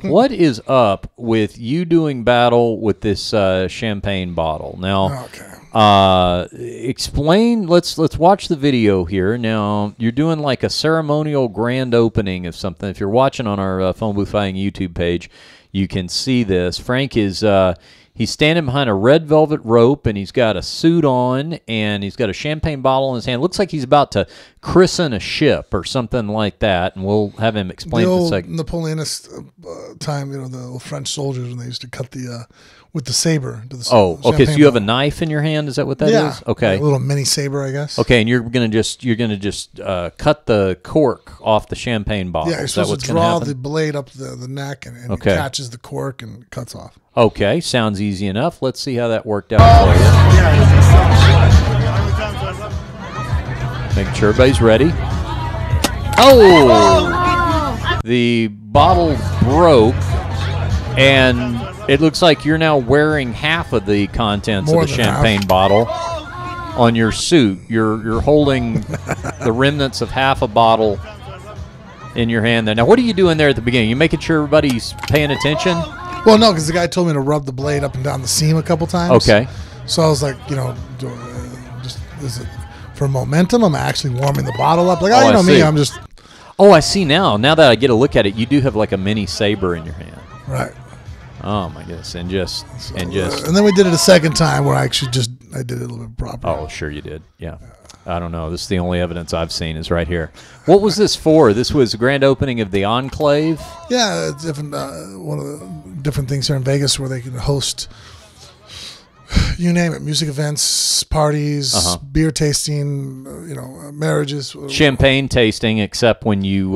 what is up with you doing battle with this champagne bottle? Now, explain. Let's watch the video here. Now, you're doing like a ceremonial grand opening of something. If you're watching on our Phone Booth Fighting YouTube page, you can see this. Frank is he's standing behind a red velvet rope, and he's got a suit on, and he's got a champagne bottle in his hand. Looks like he's about to christen a ship or something like that, and we'll have him explain the in a old second. Napoleonist time, the old French soldiers when they used to cut the with the saber. To the Oh, okay. So champagne you have a bottle. knife in your hand. Is that what that is? Okay. A little mini saber, I guess. Okay, and you're gonna just cut the cork off the champagne bottle. Yeah, you're Is that supposed what's to gonna draw happen? the blade up the neck, and Okay. it catches the cork and cuts off. Okay, sounds easy enough. Let's see how that worked out for you. Making sure everybody's ready. Oh! The bottle broke, and it looks like you're now wearing half of the contents More of the than champagne half. bottle on your suit. You're holding the remnants of half a bottle in your hand there. Now, what are you doing there at the beginning? You making sure everybody's paying attention? Well, no, because the guy told me to rub the blade up and down the seam a couple times. Okay. So I was like, just is it for momentum? I'm actually warming the bottle up. Like, Oh, you I know see. me, I'm just Oh, I see now. Now that I get a look at it, you do have like a mini saber in your hand. right. Oh my goodness! And And then we did it a second time where I did it a little bit proper. Oh, sure you did. Yeah. I don't know. This is the only evidence I've seen is right here. What was this for? This was a grand opening of the Enclave. Yeah, it's different. One of the different things here in Vegas where they can host, you name it, music events, parties, beer tasting, marriages, Champagne tasting, except when you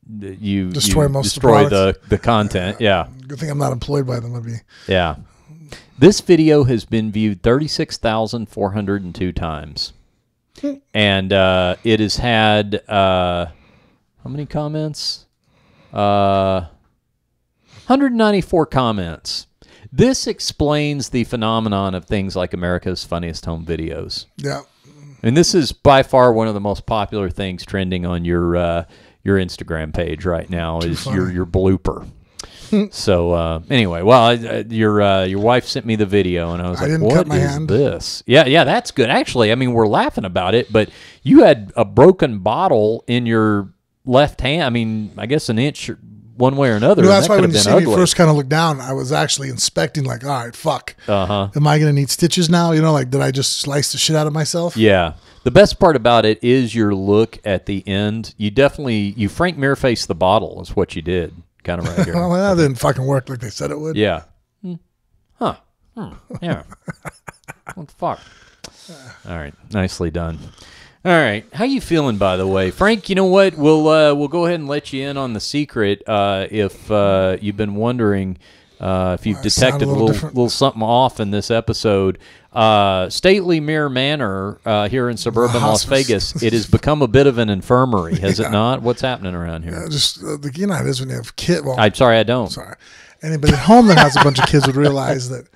Destroy you most of the destroy products. the content. Yeah. Good thing I'm not employed by them. I'd be. Yeah. This video has been viewed 36,402 times. And it has had, how many comments? 194 comments. This explains the phenomenon of things like America's Funniest Home Videos. Yeah. And this is by far one of the most popular things trending on your Instagram page right now is your blooper. So anyway, well, your wife sent me the video, and I was like, "What is this?" Yeah, that's good. Actually, I mean, we're laughing about it, but you had a broken bottle in your left hand. I mean, I guess an inch one way or another. No, that's why when you see me ugly. first kind of look down, I was actually inspecting, like, all right, fuck. Uh-huh. Am I going to need stitches now? Like, did I just slice the shit out of myself? Yeah. The best part about it is your look at the end. You Frank Mirror-faced the bottle is what you did. Kind of right here. Well, that didn't fucking work like they said it would. Yeah. Huh. Yeah. What the fuck? All right. Nicely done. All right. How you feeling, by the way? Frank, you know what? We'll go ahead and let you in on the secret. If you've been wondering if you've detected a little something off in this episode, Stately Mirror Manor here in suburban Las Vegas, it has become a bit of an infirmary, has it not? What's happening around here? You know how it is when you have kids. Well, I'm sorry, I don't. Sorry. Anybody at home that has a bunch of kids would realize that,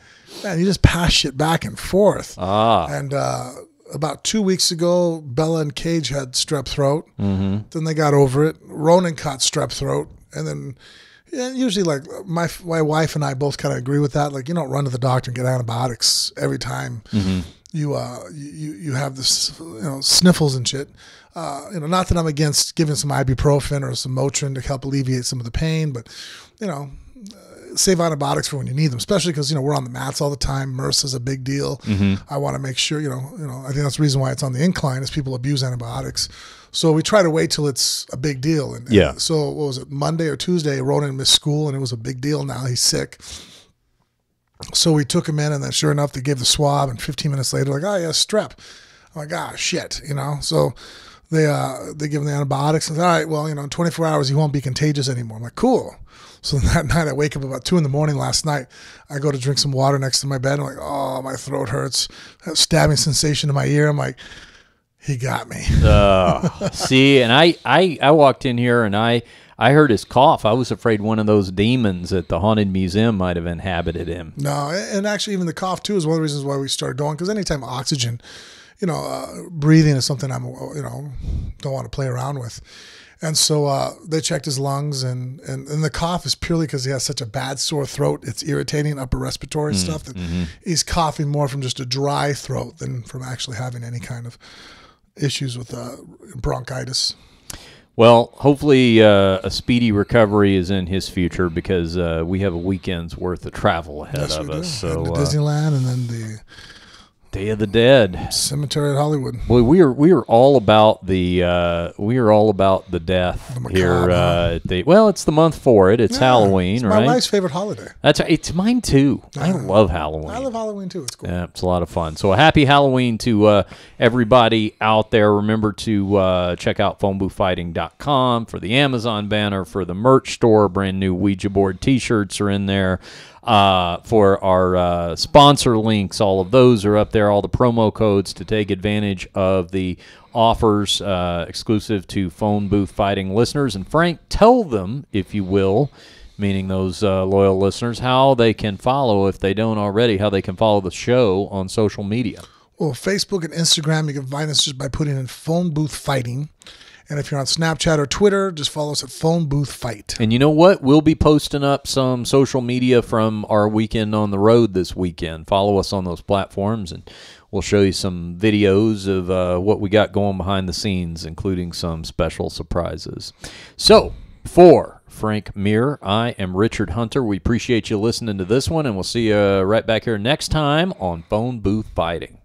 man, you just pass shit back and forth. And about 2 weeks ago, Bella and Cage had strep throat. Mm-hmm. Then they got over it. Ronan caught strep throat. And then usually, like, my wife and I both kind of agree with that. Like, you don't run to the doctor and get antibiotics every time you have this, sniffles and shit. Not that I'm against giving some ibuprofen or some Motrin to help alleviate some of the pain, but, save antibiotics for when you need them, especially because, you know, we're on the mats all the time. MRSA is a big deal. I want to make sure, you know, I think that's the reason why it's on the incline is people abuse antibiotics. So we try to wait till it's a big deal. And so what was it, Monday or Tuesday, Ronan missed school, and it was a big deal. Now he's sick. So we took him in, and then sure enough, they gave the swab, and 15 minutes later, like, oh, yeah, strep. I'm like, ah, shit, you know. So they give him the antibiotics, and all right, well, you know, in 24 hours, he won't be contagious anymore. I'm like, cool. So that night, I wake up about 2 a.m. last night. I go to drink some water next to my bed. I'm like, oh, my throat hurts. That stabbing sensation in my ear. I'm like, he got me. See, and I walked in here, and I heard his cough. I was afraid one of those demons at the Haunted Museum might have inhabited him. No, and actually even the cough, too, is one of the reasons why we started going, because anytime oxygen, you know, breathing is something I'm, you know, don't want to play around with. And so they checked his lungs, and the cough is purely because he has such a bad sore throat. It's irritating upper respiratory stuff that he's coughing more from just a dry throat than from actually having any kind of issues with bronchitis. Well, hopefully a speedy recovery is in his future, because we have a weekend's worth of travel ahead of us. So Disneyland, and then the Day of the Dead cemetery at Hollywood. Well, we are all about the death here. Well, it's the month for it. It's Halloween, it's right? my wife's favorite holiday. It's mine too. I love Halloween. I love Halloween too. It's cool. Yeah, it's a lot of fun. So a happy Halloween to everybody out there. Remember to check out phoneboothfighting.com for the Amazon banner, for the merch store. Brand new Ouija board T-shirts are in there. For our sponsor links, all of those are up there. All the promo codes to take advantage of the offers exclusive to Phone Booth Fighting listeners. And Frank, tell them, if you will, meaning those loyal listeners, how they can follow, if they don't already, how they can follow the show on social media. Well, Facebook and Instagram, you can find us just by putting in Phone Booth Fighting. And if you're on Snapchat or Twitter, just follow us at Phone Booth Fight. And you know what? We'll be posting up some social media from our weekend on the road this weekend. Follow us on those platforms, and we'll show you some videos of what we got going behind the scenes, including some special surprises. So, for Frank Muir, I am Richard Hunter. We appreciate you listening to this one, and we'll see you right back here next time on Phone Booth Fighting.